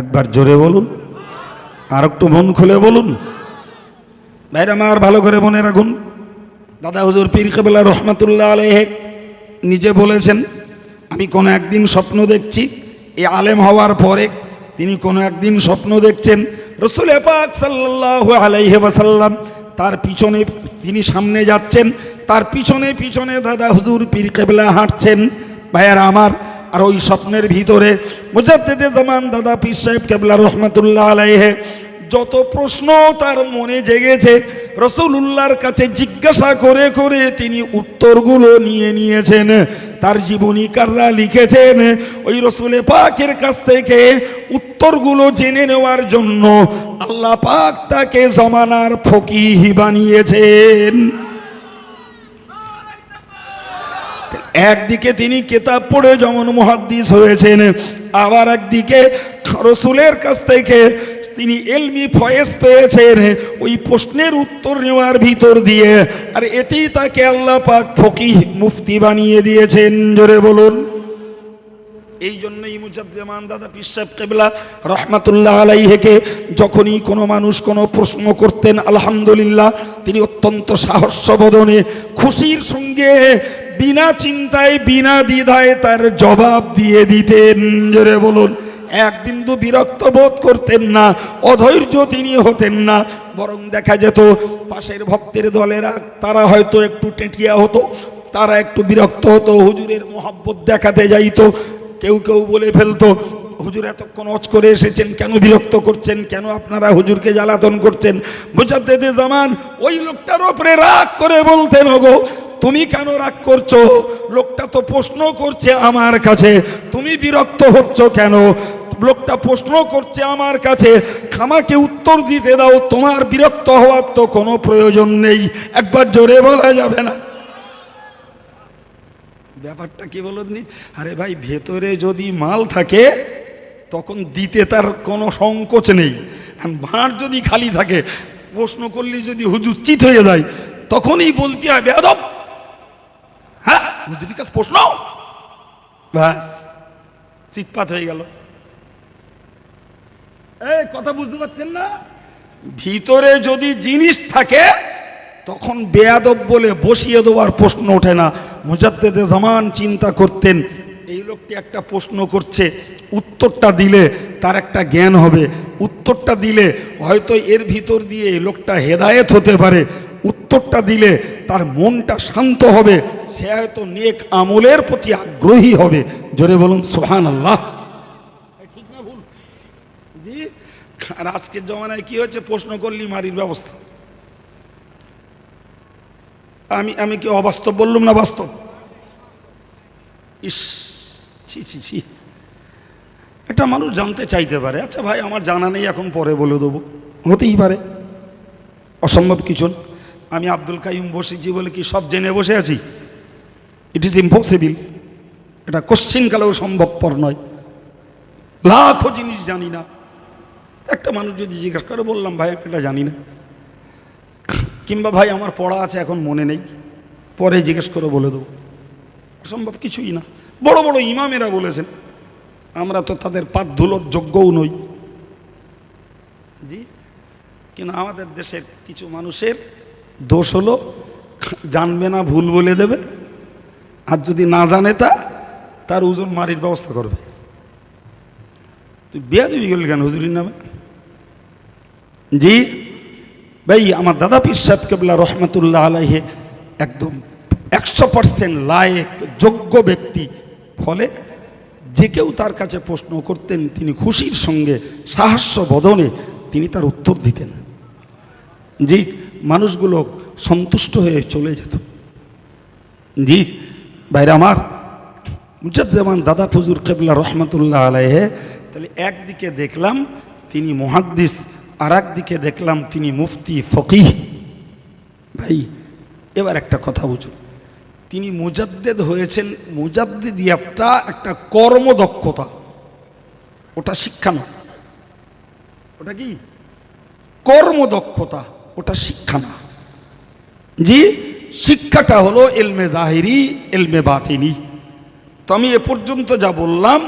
একবার জোরে বলুন, আর একটু মন খুলে বলুন। ভাইরা আমার, ভালো করে মনে রাখুন, দাদা হুজুর পীর কেবলা রহমতুল্লাহ আলাইহি নিজে বলেছেন, আমি কোনো একদিন স্বপ্ন দেখছি। এই আলেম হওয়ার পরে তিনি কোনো একদিন স্বপ্ন দেখছেন রাসূল পাক সাল্লাল্লাহু আলাইহি ওয়াসাল্লাম তার পিছনে, তিনি সামনে যাচ্ছেন, তার পিছনে পিছনে দাদা হুজুর পীর কেবলা হাঁটছেন। ভাইয়ারা আমার, আর ওই স্বপ্নের ভিতরে মুজাদ্দিদে জামান দাদা পীর সাহেব কেবলা রহমতুল্লাহ আলাইহি যত প্রশ্ন তার মনে জেগেছে রাসূলুল্লাহর কাছে জিজ্ঞাসা করে করে তিনি উত্তরগুলো নিয়েছেন। তার জীবনীকাররা লিখেছেন ওই রাসূল পাকের কাছ থেকে উত্তরগুলো জেনে নেওয়ার জন্য আল্লাহ পাক তাকে জমানার ফকিহ বানিয়েছেন। একদিকে তিনি কিতাব পড়ে যেমন মুহাদ্দিস হয়েছেন, আবার একদিকে রাসূলের কাছ থেকে তিনি ইলমি ফয়েজ পেয়েছেন ওই প্রশ্নের উত্তর নেওয়ার ভিতর দিয়ে। আর এতেই তাকে আল্লাহ পাক ফকিহ মুফতি বানিয়ে দিয়েছেন। জোরে বলুন। এই জন্যই মুজাদ্দেমান দাদা পীর সাহেব কিবলা রহমাতুল্লাহ আলাইহিকে যখনই কোনো মানুষ কোনো প্রশ্ন করতেন, আলহামদুলিল্লাহ তিনি অত্যন্ত সাহস্যবদনে খুশির সঙ্গে বিনা চিন্তায় বিনা দ্বিধায় তার জবাব দিয়ে দিতেন। জোরে বলুন। এক বিন্দু বিরক্ত বোধ করতেন না, অধৈর্য তিনি হতেন না, বরং দেখা যেত পাশের ভক্তের দলেরা তারা হয়তো একটু টেটিয়া হতো, তারা একটু বিরক্ত হতো, হুজুরের মহব্বত দেখাতে যাইতো। কেউ কেউ বলে ফেলতো, হুজুর এতক্ষণ ওয়াজ করে এসেছেন, কেন বিরক্ত করছেন, কেন আপনারা হুজুরকে জ্বালাতন করছেন। মুজাদ্দেদে জামান ওই লোকটার ওপরে রাগ করে বলতেন, ওগো তুমি কেন রাগ করছো, লোকটা তো প্রশ্ন করছে আমার কাছে, তুমি বিরক্ত হচ্ছ কেন? লোকটা প্রশ্ন করছে আমার কাছে, আমাকে উত্তর দিতে দাও, তোমার বিরক্ত হওয়ার তো কোনো প্রয়োজন নেই। একবার জোরে বলা যাবে না? ব্যাপারটা কি বলুন? আরে ভাই, ভেতরে যদি মাল থাকে তখন দিতে তার কোনো সংকোচ নেই। ভাঁড় যদি খালি থাকে, প্রশ্ন করলে যদি হুজুর চিত হয়ে যায়, তখনই বলতে হয় বেয়াদব, হ্যাঁ হুজুরের কাছে প্রশ্ন, ব্যাস চিৎপাত হয়ে গেল। এই কথা বুঝতে পারছেন না? ভিতরে যদি জিনিস থাকে তখন বেয়াদব বলে বসিয়ে দেওয়ার প্রশ্ন ওঠে না। মুজাদ্দেদে জামান চিন্তা করতেন, এই লোকটি একটা প্রশ্ন করছে, উত্তরটা দিলে তার একটা জ্ঞান হবে, উত্তরটা দিলে হয়তো এর ভিতর দিয়ে এই লোকটা হেদায়েত হতে পারে, উত্তরটা দিলে তার মনটা শান্ত হবে, সে হয়তো নেক আমলের প্রতি আগ্রহী হবে। জোরে বলুন সুবহানাল্লাহ। ঠিক না ভুল? জি। আর আজকের জমানায় কি হচ্ছে, প্রশ্ন করলি মারির ব্যবস্থা। আমি কি অবাস্তব বললাম না বাস্তব? ইস, ছি ছি ছি। একটা মানুষ জানতে চাইতে পারে, আচ্ছা ভাই আমার জানা নেই, এখন পরে বলে দেবো, হতেই পারে, অসম্ভব কিছু। আমি আব্দুল কাইয়ুম বসেছি বলে কি সব জেনে বসে আছি? It is impossible. এটা কোশ্চিনকালেও সম্ভবপর নয়। লাখো জিনিস জানি না। একটা মানুষ যদি জিজ্ঞাসা করে, বললাম ভাই এটা জানি না, কিংবা ভাই আমার পড়া আছে এখন মনে নেই, পরে জিজ্ঞেস করে বলে দেবো, অসম্ভব কিছুই না। বড় বড় ইমামেরা বলেছেন, আমরা তো তাদের পাত ধুলোর যোগ্যও নই। জি। কিন্তু আমাদের দেশের কিছু মানুষের দোষ হলো, জানবে না ভুল বলে দেবে, আর যদি না জানে তার ওজন মারির ব্যবস্থা করবে। তুই বেয়াদবি গেলি কেন হুজুরির নামে? জি ভাই, আমার দাদা পীর সাহেব কিবলা রহমাতুল্লাহ আলাইহি একদম 100% লায়েক যোগ্য ব্যক্তি। ফলে যে কেউ তার কাছে প্রশ্ন করতেন, তিনি খুশির সঙ্গে সাহাস্য বদনে তিনি তার উত্তর দিতেন। জি, মানুষগুলো সন্তুষ্ট হয়ে চলে যেত। জি ভাইরা আমার, মুজাদ্দেমান দাদা হুজুর কিবলা রহমাতুল্লাহ আলাইহি, তাহলে একদিকে দেখলাম তিনি মুহাদ্দিস, আর একদিকে দেখলাম তিনি মুফতি ফকিহ। ভাই এবার একটা কথা বুঝুন, তিনি মুজাদ্দেদ হয়েছেন, মুজাদ্দিদিয়াতটা একটা কর্মদক্ষতা, ওটা শিক্ষা না। ওটা কি? কর্মদক্ষতা, ওটা শিক্ষা না। জি, শিক্ষাটা হলো ইলমে জাহিরি, ইলমে বাতিনি। তো আমি এ পর্যন্ত যা বললাম,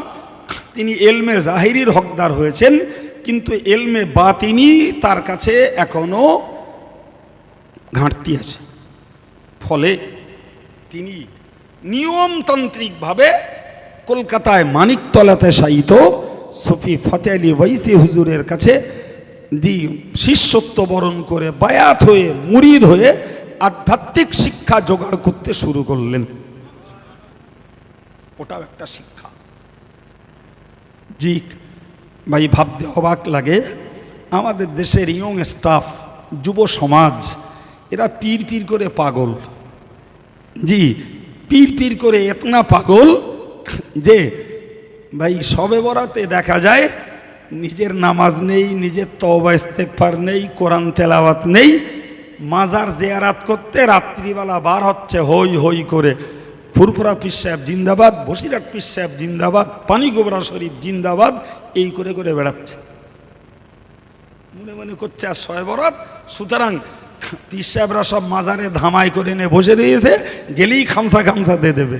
তিনি ইলমে জাহিরির হকদার হয়েছেন, কিন্তু ইলমে বাতিনি তার কাছে এখনো ঘাটতি আছে। ফলে তিনি নিয়মতান্ত্রিকভাবে কলকাতায় মানিকতলাতে শায়িত সুফি ফতেহ আলী ওয়াইসি হুজুরের কাছে শিষ্যত্ব বরণ করে বায়াত হয়ে মুরিদ হয়ে আধ্যাত্মিক শিক্ষা জোগাড় করতে শুরু করলেন। ওটাও একটা শিক্ষা। জি ভাই, ভাবতে অবাক লাগে, আমাদের দেশের ইয়ং স্টাফ, যুব সমাজ, এরা পীর পীর করে পাগল। জি, পীর পীর করে এতনা পাগল যে ভাই সবে বরাতে দেখা যায় নিজের নামাজ নেই, নিজের তওবা ইস্তেগফার নেই, কোরআন তেলাওয়াত নেই, মাজার জিয়ারাত করতে রাত্রিবেলা বার হচ্ছে হই হই করে, ফুরফুরা পীর সাহেব জিন্দাবাদ, বসিরহাট পীর সাহেব জিন্দাবাদ, পানিগোবরা শরীফ জিন্দাবাদ, এই করে করে বেড়াচ্ছে, মনে মনে করছে আর শয়ে বরাত। সুতরাং পীর সাহেবরা সব মাজারে ধামাই করে নিয়ে বসে রয়েছে, গেলেই খামসা খামসা দিয়ে দেবে।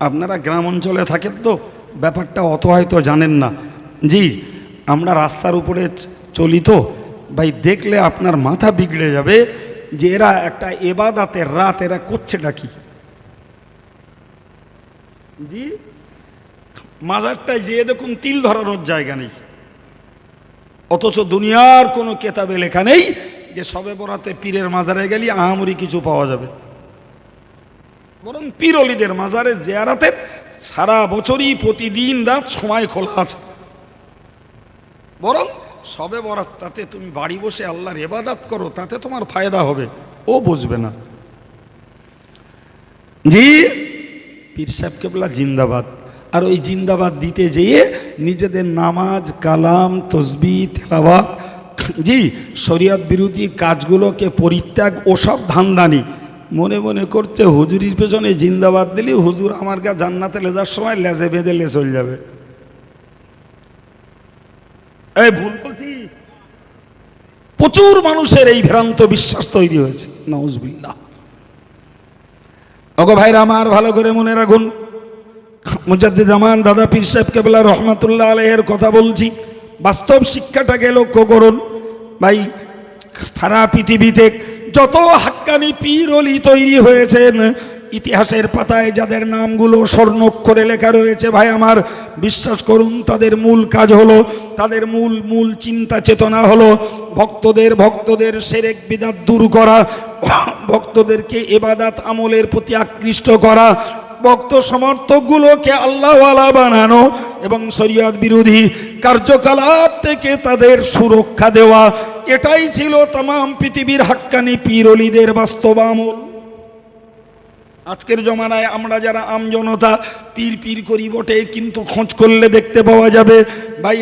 আপনারা গ্রাম অঞ্চলে থাকেন তো ব্যাপারটা অত হয়তো জানেন না। জি, আমরা রাস্তার উপরে চলি তো ভাই, দেখলে আপনার মাথা বিগড়ে যাবে যে এরা একটা এবাদাতের রাত, এরা করছেটা কি। জি, মাজারটায় যেয়ে দেখুন তিল ধরানোর জায়গা নেই, অথচ দুনিয়ার কোনো কেতাবে লেখা নেই যে সবে বরাতে পীরের মাজারে গেলে আহামরি কিছু পাওয়া যাবে। বরং পীর অলিদের মাজারে জিয়ারাতের সারা বছরই প্রতিদিন রাত সময় খোলা আছে। বরং সবে বরাতটাতে তুমি বাড়ি বসে আল্লাহর ইবাদত করো, তাতে তোমার ফায়দা হবে, ও বুঝবে না। জি, পীর সাহেব কেবলা জিন্দাবাদ। আর ওই জিন্দাবাদ দিতে যেয়ে নিজেদের নামাজ, কালাম, তসবিহ, তেলাওয়াত, জি শরিয়ত বিরোধী কাজগুলোকে পরিত্যাগ, ওসব ধান্দানি মনে মনে করছে হুজুরির পেছনে জিন্দাবাদ দিলে হুজুর আমার গা জান্নাতে লেজার সময় লেজে বেঁধে লে চলে যাবে। এই ভুল বলছি? প্রচুর মানুষের এই ভ্রান্ত বিশ্বাস তৈরি হয়েছে, নাউজুবিল্লাহ। ওগো ভাইরা আমার, ভালো করে মনে রাখুন, মুজাদ্দিদ জামান দাদা পীর সাহেব কেবলা রহমাতুল্লাহ আলাইহির কথা বলছি। বাস্তব শিক্ষাটাকে লক্ষ্য করুন ভাই। সারা পৃথিবীতে যত হাক্কানি পীর অলি তৈরি হয়েছেন, ইতিহাসের পাতায় যাদের নামগুলো স্বর্ণাক্ষরে লেখা রয়েছে, ভাই আমার বিশ্বাস করুন, তাদের মূল কাজ হলো, তাদের মূল চিন্তা চেতনা হলো ভক্তদের শিরক বিদআত দূর করা, ভক্তদেরকে ইবাদত আমলের প্রতি আকৃষ্ট করা, ভক্ত সমর্থকগুলোকে আল্লাহওয়ালা বানানো এবং শরীয়ত বিরোধী কার্যকলাপ থেকে তাদের সুরক্ষা দেওয়া। এটাই ছিল तमाम পৃথিবীর হাক্কানি পীর অলিদের বাস্তব আমল। আজকের জমানায় আমরা যারা আমজনতা পীর করি বটে, কিন্তু খোঁজ করলে দেখতে পাওয়া যাবে ভাই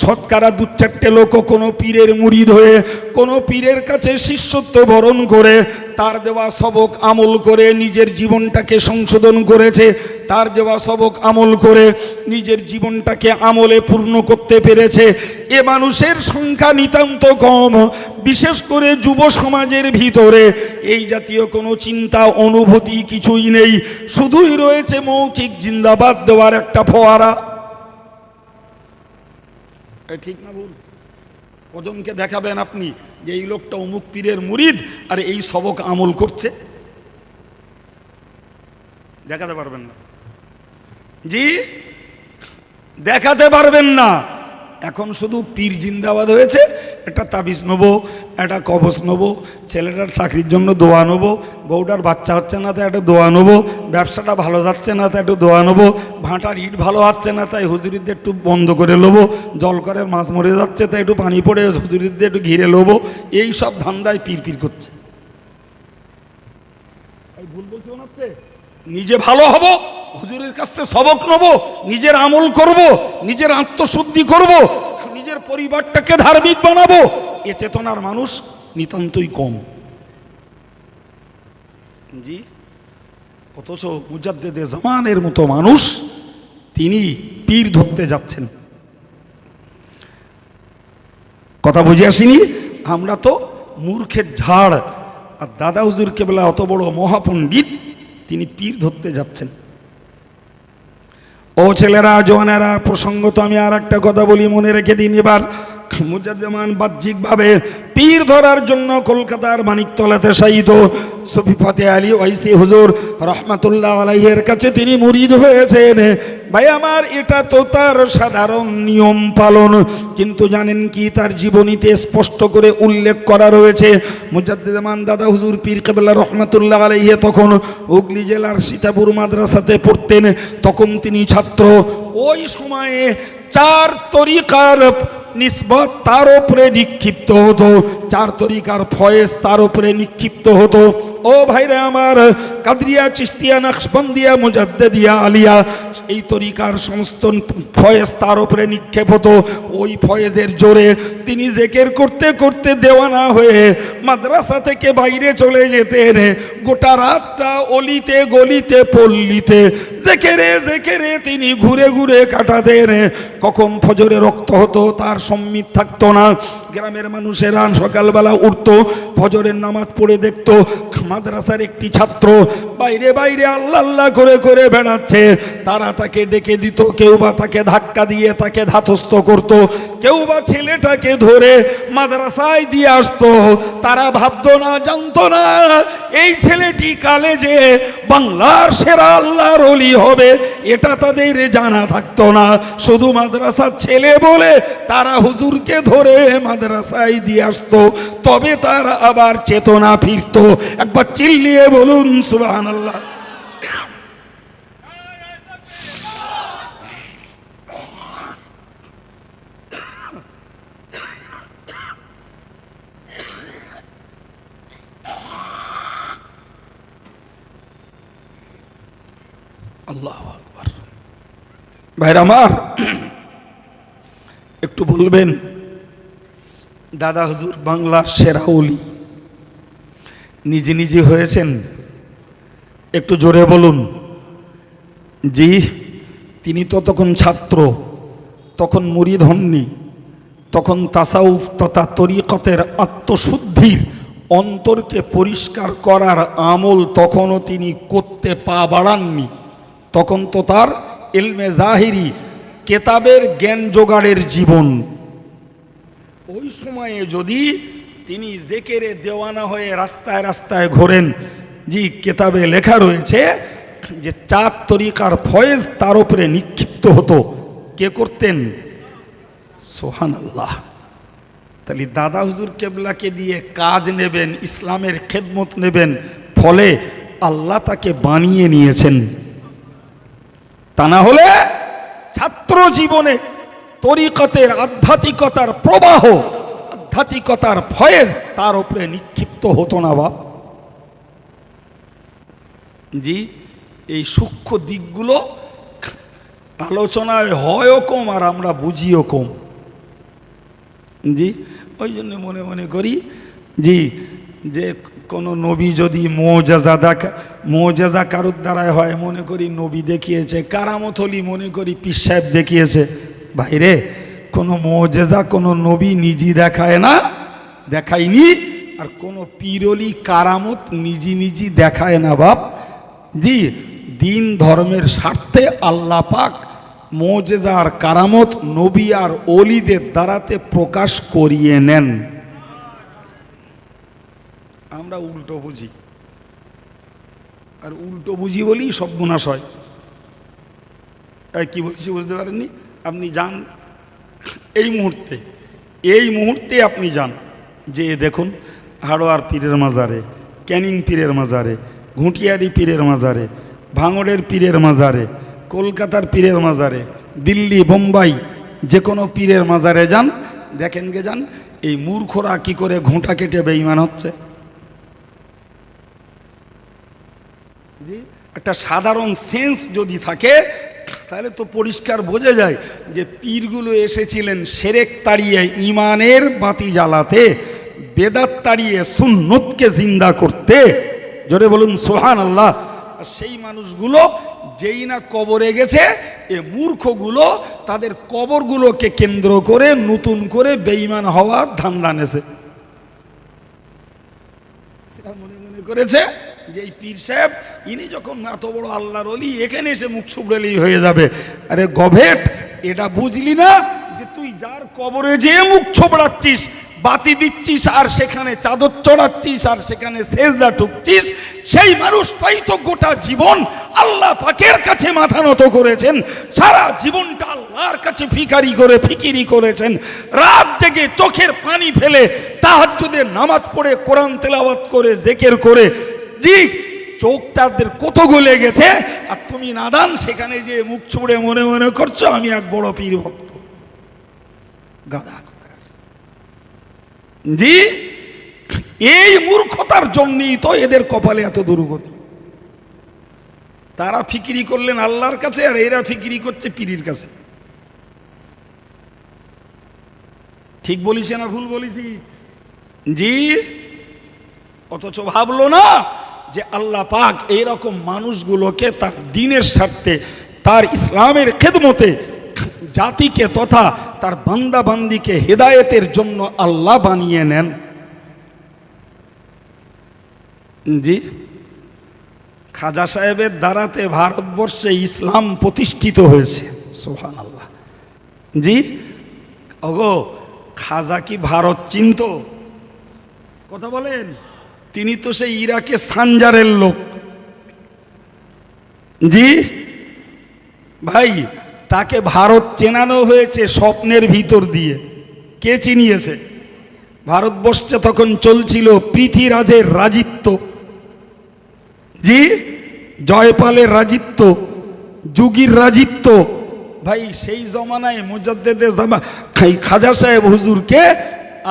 শতকরা 2-4টে লোক কোনো পীরের মুরিদ হয়ে, কোনো পীরের কাছে শিষ্যত্ব বরণ করে, তার দেওয়া সবক আমল করে নিজের জীবনটাকে সংশোধন করেছে, তার দেওয়া সবক আমল করে নিজের জীবনটাকে আমলে পূর্ণ করতে পেরেছে। এ মানুষের সংখ্যা নিতান্ত কম। বিশেষ করে যুব সমাজের ভিতরে এই জাতীয় কোনো চিন্তা অনুভূতি কিছুই নেই, শুধুই রয়েছে মৌখিক জিন্দাবাদ দেওয়ার একটা ফোয়ারা। ঠিক না ভুল? কজনকে দেখাবেন আপনি যে এই লোকটা অমুক পীরের মুরিদ আর এই সবক আমল করছে? দেখাতে পারবেন না। জি, দেখাতে পারবেন না। এখন শুধু পীর জিন্দাবাদ হয়েছে, একটা তাবিজ নেবো, একটা কবচ নেবো, ছেলেটার চাকরির জন্য দোয়া নেবো, বউটার বাচ্চা হচ্ছে না তাই একটা দোয়া নেবো, ব্যবসাটা ভালো যাচ্ছে না তাই একটু দোয়া নেবো, ভাঁটার ইট ভালো হচ্ছে না তাই হুজুরিদের একটু বন্ধ করে নেবো, জল করে মাছ মরে যাচ্ছে তাই একটু পানি পড়ে হুজুরিদের একটু ঘিরে নেবো। এই সব ধান্দায় পীর করছে। ভুল বলছে মনে হচ্ছে? নিজে ভালো হব, হুজুরের কাছ থেকে সবক নেব, নিজের আমল করব, নিজের আত্মশুদ্ধি করব, নিজের পরিবারটাকে ধার্মিক বানাবো, এ চেতনার মানুষ নিতান্তই কম। জি, অথচ মুজাদ্দিদে জামানের মতো মানুষ তিনি পীর ধরতে যাচ্ছেন। কথা বুঝে আসিনি? আমরা তো মূর্খের ঝাড়, আর দাদা হুজুর কেবলা অত বড় মহাপণ্ডিত, তিনি পীর ধরতে যাচ্ছেন। ও ছেলেরা, জওয়ানেরা, প্রসঙ্গত আমি আর একটা কথা বলি, মনে রেখে দিন। এবার মুজাদ্দিদ বাহ্যিকভাবে পীর ধরার জন্য কলকাতার মানিকতলাতে শায়িত সুফি ফতে আলী ওয়াইসি হুজুর রহমাতুল্লাহ আলাইহির কাছে তিনি মুরিদ হয়েছেন। ভাই আমার, এটা তো তার সাধারণ নিয়ম পালন, কিন্তু জানেন কি তার জীবনীতে স্পষ্ট করে উল্লেখ করা রয়েছে। মুজাদ্দিদ দাদা হুজুর পীর কেবলা রহমাতুল্লাহ আলাইহি তখন হুগলি জেলার সীতাপুর মাদ্রাসাতে পড়তেন, তখন তিনি ছাত্র। ওই সময়ে 4 তরিকার নিসবত তার উপরে নিক্ষিপ্ত হতো, 4 তরিকার ফয়েজ তার উপরে নিক্ষিপ্ত হতো। ও ভাইরা আমার, কাদরিয়া, চিশতিয়া, নকশবন্দিয়া, মুজাদ্দিদিয়া, আলিয়া, এই তরিকার সমস্ত ফয়েজ তার উপরে নিক্ষেপ হতো। ওই ফয়েজের জোরে তিনি জিকির করতে করতে দেওয়ানা হয়ে মাদ্রাসা থেকে বাইরে চলে যেতেন। গোটা রাতটা অলিতে গলিতে পল্লীতে জিকিরে জিকিরে তিনি ঘুরে ঘুরে কাটাতেন। কখন ফজরে রক্ত হতো তার সম্মিত থাকতো না। গ্রামের মানুষেরা সকালবেলা উঠতো, ফজরের নামাজ পড়ে দেখতো মাদ্রাসার একটি ছাত্র বাইরে বাইরে আল্লাহ আল্লাহ করে করে বেড়াচ্ছে। তারা তাকে ডেকে দিত, কেউ বা তাকে ধাক্কা দিয়ে তাকে ধাতস্থ করত, কেউ বা ছেলেটাকে ধরে মাদ্রাসায় দিয়ে আসতো। তারা ভাবতো না, জানতো না এই ছেলেটি কালে যে বাংলার সেরা আল্লাহর ওলি হবে, এটা তাদের জানা থাকতো না। শুধু মাদ্রাসার ছেলে বলে তারা হুজুরকে ধরে মাদ্রাসায় দিয়ে আসতো, তবে তারা আবার চেতনা ফিরতো। একবার চিল্লিয়ে বলুন সুবহানাল্লাহ। আল্লাহু আকবার। ভাইরা আমার, একটু বলবেন দাদা হুজুর বাংলার সেরা ওলি নিজে নিজে হয়েছেন? একটু জোরে বলুন। জি, তিনি তো তখন ছাত্র, তখন মুরিদ হননি, তখন তাসাউফ তথা তরিকতের আত্মশুদ্ধির অন্তরকে পরিষ্কার করার আমল তখনও তিনি করতে পা বাড়াননি। তখন তো তার ইলমে জাহিরি কেতাবের জ্ঞান জোগাড়ের জীবন। ওই সময়ে যদি তিনি জিকিরে দেওয়ানা হয়ে রাস্তায় রাস্তায় ঘোরেন, জি কেতাবে লেখা রয়েছে যে 4 তরিকার ফয়েজ তার উপরে নিক্ষিপ্ত হতো। কে করতেন? সুবহানাল্লাহ। তাহলে দাদা হুজুর কেবলাকে দিয়ে কাজ নেবেন, ইসলামের খেদমত নেবেন, ফলে আল্লাহ তাকে বানিয়ে নিয়েছেন। তা না হলে ছাত্র জীবনে তরিকতের আধ্যাত্মিকতার প্রবাহ, আধ্যাত্মিকতার ফয়েজ তার উপরে নিক্ষিপ্ত হতো না। বাপ জি, এই সূক্ষ্ম দিকগুলো আলোচনায় হয়ও কম আর আমরা বুঝিও কম। জি, ওই জন্য মনে মনে করি জি যে কোনো নবী যদি মোজেজা কারুর দ্বারায় হয়, মনে করি নবী দেখিয়েছে, কারামত হলি মনে করি পীর সাহেব দেখিয়েছে। বাইরে কোনো মোজেজা কোনো নবী নিজে দেখায় না, দেখায়নি, আর কোনো পীরলি কারামত নিজে দেখায় না। বাপ জি, দিন ধর্মের স্বার্থে আল্লাহ পাক মোজেজা আর কারামত নবী আর ওলিদের দ্বারাতে প্রকাশ করিয়ে নেন। আমরা উল্টো বুঝি, আর উল্টো বুঝি বলি সব গুনাশ হয়। কি বলছি বুঝতে পারেননি? আপনি যান এই মুহূর্তে আপনি যান, যে দেখুন হাড়োয়ার পীরের মাজারে, ক্যানিং পীরের মাজারে, ঘুঁটিয়ারি পীরের মাজারে, ভাঙড়ের পীরের মাজারে, কলকাতার পীরের মাজারে, দিল্লি বোম্বাই যে কোনো পীরের মাজারে যান, দেখেন গে যান এই মূর্খরা কি করে ঘোঁটা কেটে বেঈমান হচ্ছে। একটা সাধারণ সেন্স যদি থাকে তাহলে তো পরিষ্কার বোঝা যায় যে পীরগুলো এসেছিলেন শিরক তাড়িয়ে ইমানের বাতি জ্বালাতে, বেদাত তাড়িয়ে সুন্নতকে জিন্দা করতে। জোরে বলুন সুবহানাল্লাহ। আর সেই মানুষগুলো যেই না কবরে গেছে, এ মূর্খগুলো তাদের কবরগুলোকে কেন্দ্র করে নতুন করে বেঈমান হওয়ার ধান্দা নেছে। মনে মনে করেছে যে এই পীর সাহেব ইনি যখন এত বড় আল্লাহর ওলি, এখানে এসে মুখ ছুবড়েলেই হয়ে যাবে। আরে গভেট, এটা বুঝলি না যে তুই যার কবরে যে মুখ ছোবড়াচ্ছিস, বাতি দিচ্ছিস, আর সেখানে চাদর চড়াচ্ছিস, আর সেখানে সেজদা ঠুকছিস, সেই মানুষটাই তো গোটা জীবন আল্লাহ পাকের কাছে মাথা নত করেছেন, সারা জীবনটা আল্লাহর কাছে ফিকিরি করেছেন, রাত জেগে চোখের পানি ফেলে তাহাজ্জুদের নামাজ পড়ে কোরআন তেলাওয়াত করে জিকির করে, জি চোখ তাদের কত গলে গেছে, আর তুমি নাদান সেখানে যে মুখ ছুঁড়ে মনে মনে করছো আমি এক বড় পীর ভক্ত। গাধা। জি এই মূর্খতার জন্যই তো এদের কপালে এত দুর্গতি। তারা ফিকিরি করলেন আল্লাহর কাছে, আর এরা ফিকিরি করছে পীরের কাছে। ঠিক বলিস না ভুল বলিছি? জি। অথচ ভাবলো না যে আল্লাহ পাক এইরকম মানুষগুলোকে তার দ্বীনের স্বার্থে, তার ইসলামের খেদমতে জাতিকে তথা তার বান্দা বান্দিকে হেদায়েতের জন্য আল্লাহ বানিয়ে নেন। জি। খাজা সাহেবের দ্বারাতে ভারতবর্ষে ইসলাম প্রতিষ্ঠিত হয়েছে। সুবহানাল্লাহ। জি। ওগো, খাজা কি ভারত চিনত? কথা বলেন। তিনি তো সেই ইরাকে সানজারের লোক। জি ভাই, তাকে ভারত চেনানো হয়েছে স্বপ্নের ভিতর দিয়ে। কে চিনিয়েছে? ভারতবর্ষে তখন চলছিল পৃথ্বীরাজের রাজিত্ব। জি। জয়পালের রাজিত্ব, যুগীর রাজিত্ব। ভাই সেই জমানায় মুজাদ্দেদে জামান খাজা সাহেব হুজুরকে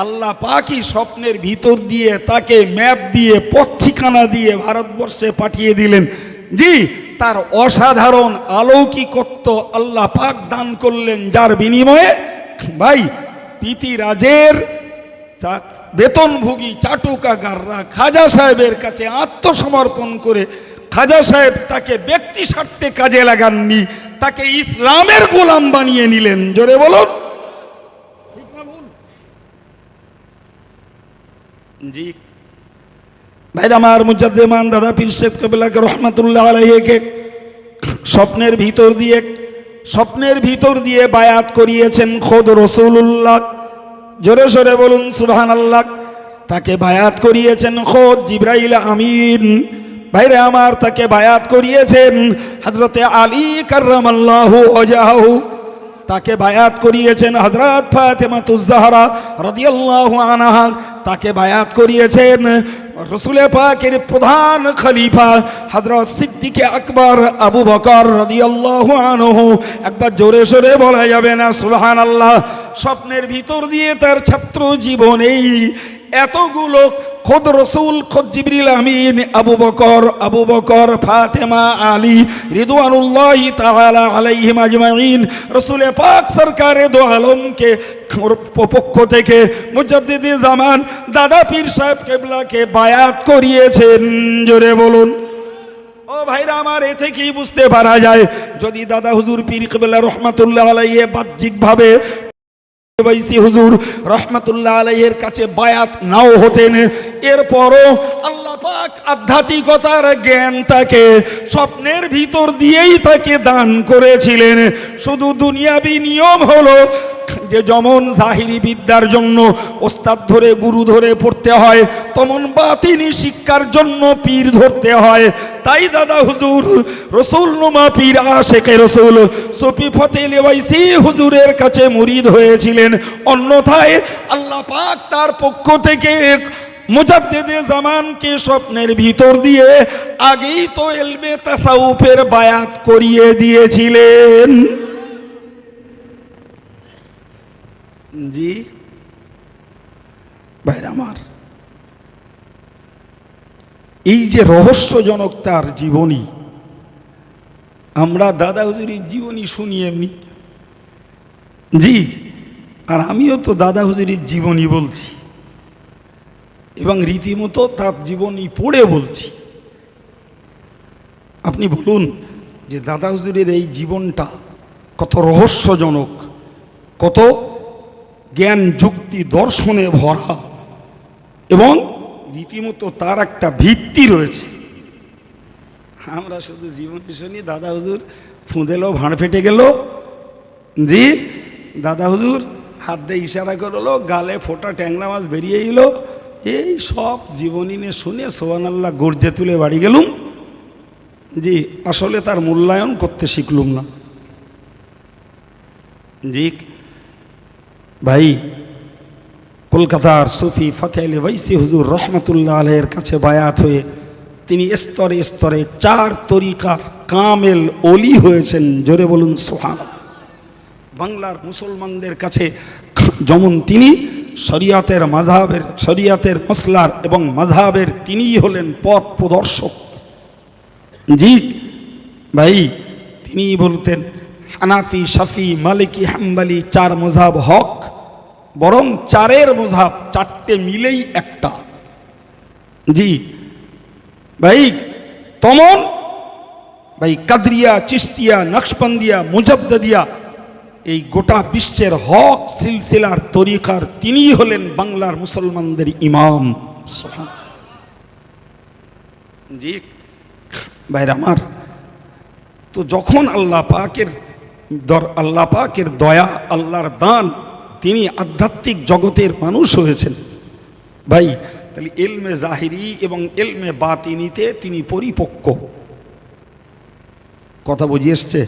আল্লাহ পাকই স্বপ্নের ভিতর দিয়ে তাকে ম্যাপ দিয়ে পথ ঠিকানা দিয়ে ভারতবর্ষে পাঠিয়ে দিলেন। জি। তার অসাধারণ অলৌকিকত্ব আল্লাহ পাক দান করলেন, যার বিনিময়ে ভাই পৃথ্বীরাজের বেতনভোগী চাটুকাগাররা খাজা সাহেবের কাছে আত্মসমর্পণ করে, খাজা সাহেব তাকে ব্যক্তি স্বার্থে কাজে লাগাননি, তাকে ইসলামের গোলাম বানিয়ে নিলেন। জোরে বলুন। ঠিক না ভুল? জি ভাই আমার, মুজাদ্দেমান দাদা পীর শেখ কেবলাকে রহমাতুল্লাহ আলাইহিকে স্বপ্নের ভিতর দিয়ে বায়াত করিয়েছেন খোদ রাসূলুল্লাহ। জোরে সোরে বলুন সুবহানাল্লাহ। তাকে বায়াত করিয়েছেন খোদ জিবরাইল আমিন। ভাইরে আমার, তাকে বায়াত করিয়েছেন হযরতে আলী কাররামাল্লাহু ওয়াজহাহু। তাকে বায়াত করিয়েছেন হযরত ফাতেমাতুজ জাহরা রাদিয়াল্লাহু আনহা। তাকে বায়াত করিয়েছেন রাসূল পাকের প্রধান খলিফা হযরত সিদ্দিক আকবর আবু বকর রাদিয়াল্লাহু আনহু। একবার জোরে সোরে বলা যাবে না সুবহানাল্লাহ? স্বপ্নের ভিতর দিয়ে তার ছাত্র জীবনেই এতগুলো খোদ রসুল, খোদ জিবরিল আমিন, আবু বকর, ফাতেমা, আলী রিদওয়ানুল্লাহি তাআলা আলাইহিম আজমাইন, রসুল পাক সরকারে দো আলমকে পক্ষ থেকে মুজাদ্দিদে জামান দাদা পীর সাহেব কেবলাকে বায়াত করিয়েছেন। জোরে বলুন। ও ভাইরা আমার, এ থেকেই বুঝতে পারা যায় যদি দাদা হুজুর পীর কেবলা রহমাতুল্লাহ আলাইহি বাহ্যিকভাবে ওয়াইসি হুজুর রহমাতুল্লাহ আলাইহির কাছে বায়াত নাও হতেন, এরপরও আল্লাহ পাক আধ্যাত্মিকতার জ্ঞান তাকে স্বপ্নের ভিতর দিয়েই তাকে দান করেছিলেন। শুধু দুনিয়াবি নিয়ম হলো যে যেমন জাহিরি বিদ্যার জন্য ওস্তাদ ধরে গুরু ধরে পড়তে হয়, তেমন বাতিনি শিক্ষার জন্য পীর ধরতে হয়। তাই দাদা হুজুর রসুল নুমা পীর আশেকে রসুল সুফি ফতেহ ওয়াইসি হুজুরের কাছে মুরিদ হয়েছিলেন। অন্যথায় আল্লাহ পাক তার পক্ষ থেকে মুজাদ্দিদে জামানকে স্বপ্নের ভিতর দিয়ে আগেই তো ইলমে তাসাউফের বায়াত করিয়ে দিয়েছিলেন। জি ভাইরা আমার, এই যে রহস্যজনক তার জীবনী, আমরা দাদা হুজুরের জীবনী শুনি এমনি। জি, আর আমিও তো দাদা হুজুরের জীবনী বলছি এবং রীতিমতো তার জীবনী পড়ে বলছি। আপনি বলুন যে দাদা হুজুরের এই জীবনটা কত রহস্যজনক, কত জ্ঞান যুক্তি দর্শনে ভরা, এবং রীতিমতো তার একটা ভিত্তি রয়েছে। আমরা শুধু জীবনী শুনি, দাদা হুজুর ফুঁদেলো ভাঁড় ফেটে গেল, জি দাদা হুজুর হাত দিয়ে ইশারা করলো, গালে ফোটা ট্যাংরা মাছ বেরিয়ে এলো, এই সব জীবনী নিয়ে শুনে সুবহানাল্লাহ গর্জে তুলে বাড়ি গেলুম। জি, আসলে তার মূল্যায়ন করতে শিখলুম না। জি ভাই, কলকাতার সুফি ফতেহ আলী ওয়াইসি হুজুর রহমতুল্লাহ আলাইহির কাছে বায়াত হয়ে তিনি স্তরে স্তরে 4 তরিকার কামেল ওলি হয়েছেন। জোরে বলুন সুবহানাল্লাহ। বাংলার মুসলমানদের কাছে যেমন তিনি শরিয়াতের মাযহাবের শরিয়াতের মসলার এবং মাযহাবের তিনিই হলেন পথ প্রদর্শক। জি ভাই, তিনি বলতেন হানাফি, শাফি, মালিকি, হাম্বলি 4 মযহাব হক, বরং 4 মযহাব 4টে মিলেই একটা। জি ভাই, তমন ভাই কাদরিয়া, চিশতিয়া, নকশবন্দিয়া, মুজাদ্দিদিয়া এই গোটা বিশ্বের হক সিলসিলার তরিকার তিনিই হলেন বাংলার মুসলমানদের ইমাম। জি ভাইরা আমার, তো যখন আল্লাহ পাকের দয়া, আল্লাহর দান, তিনি আধ্যাত্মিক জগতের মানুষ হয়েছেন ভাই, তাহলে ইলমে জাহিরি এবং ইলমে বাতিনিতে তিনি পরিপক্ক। কথা বুঝিয়ে এসছে।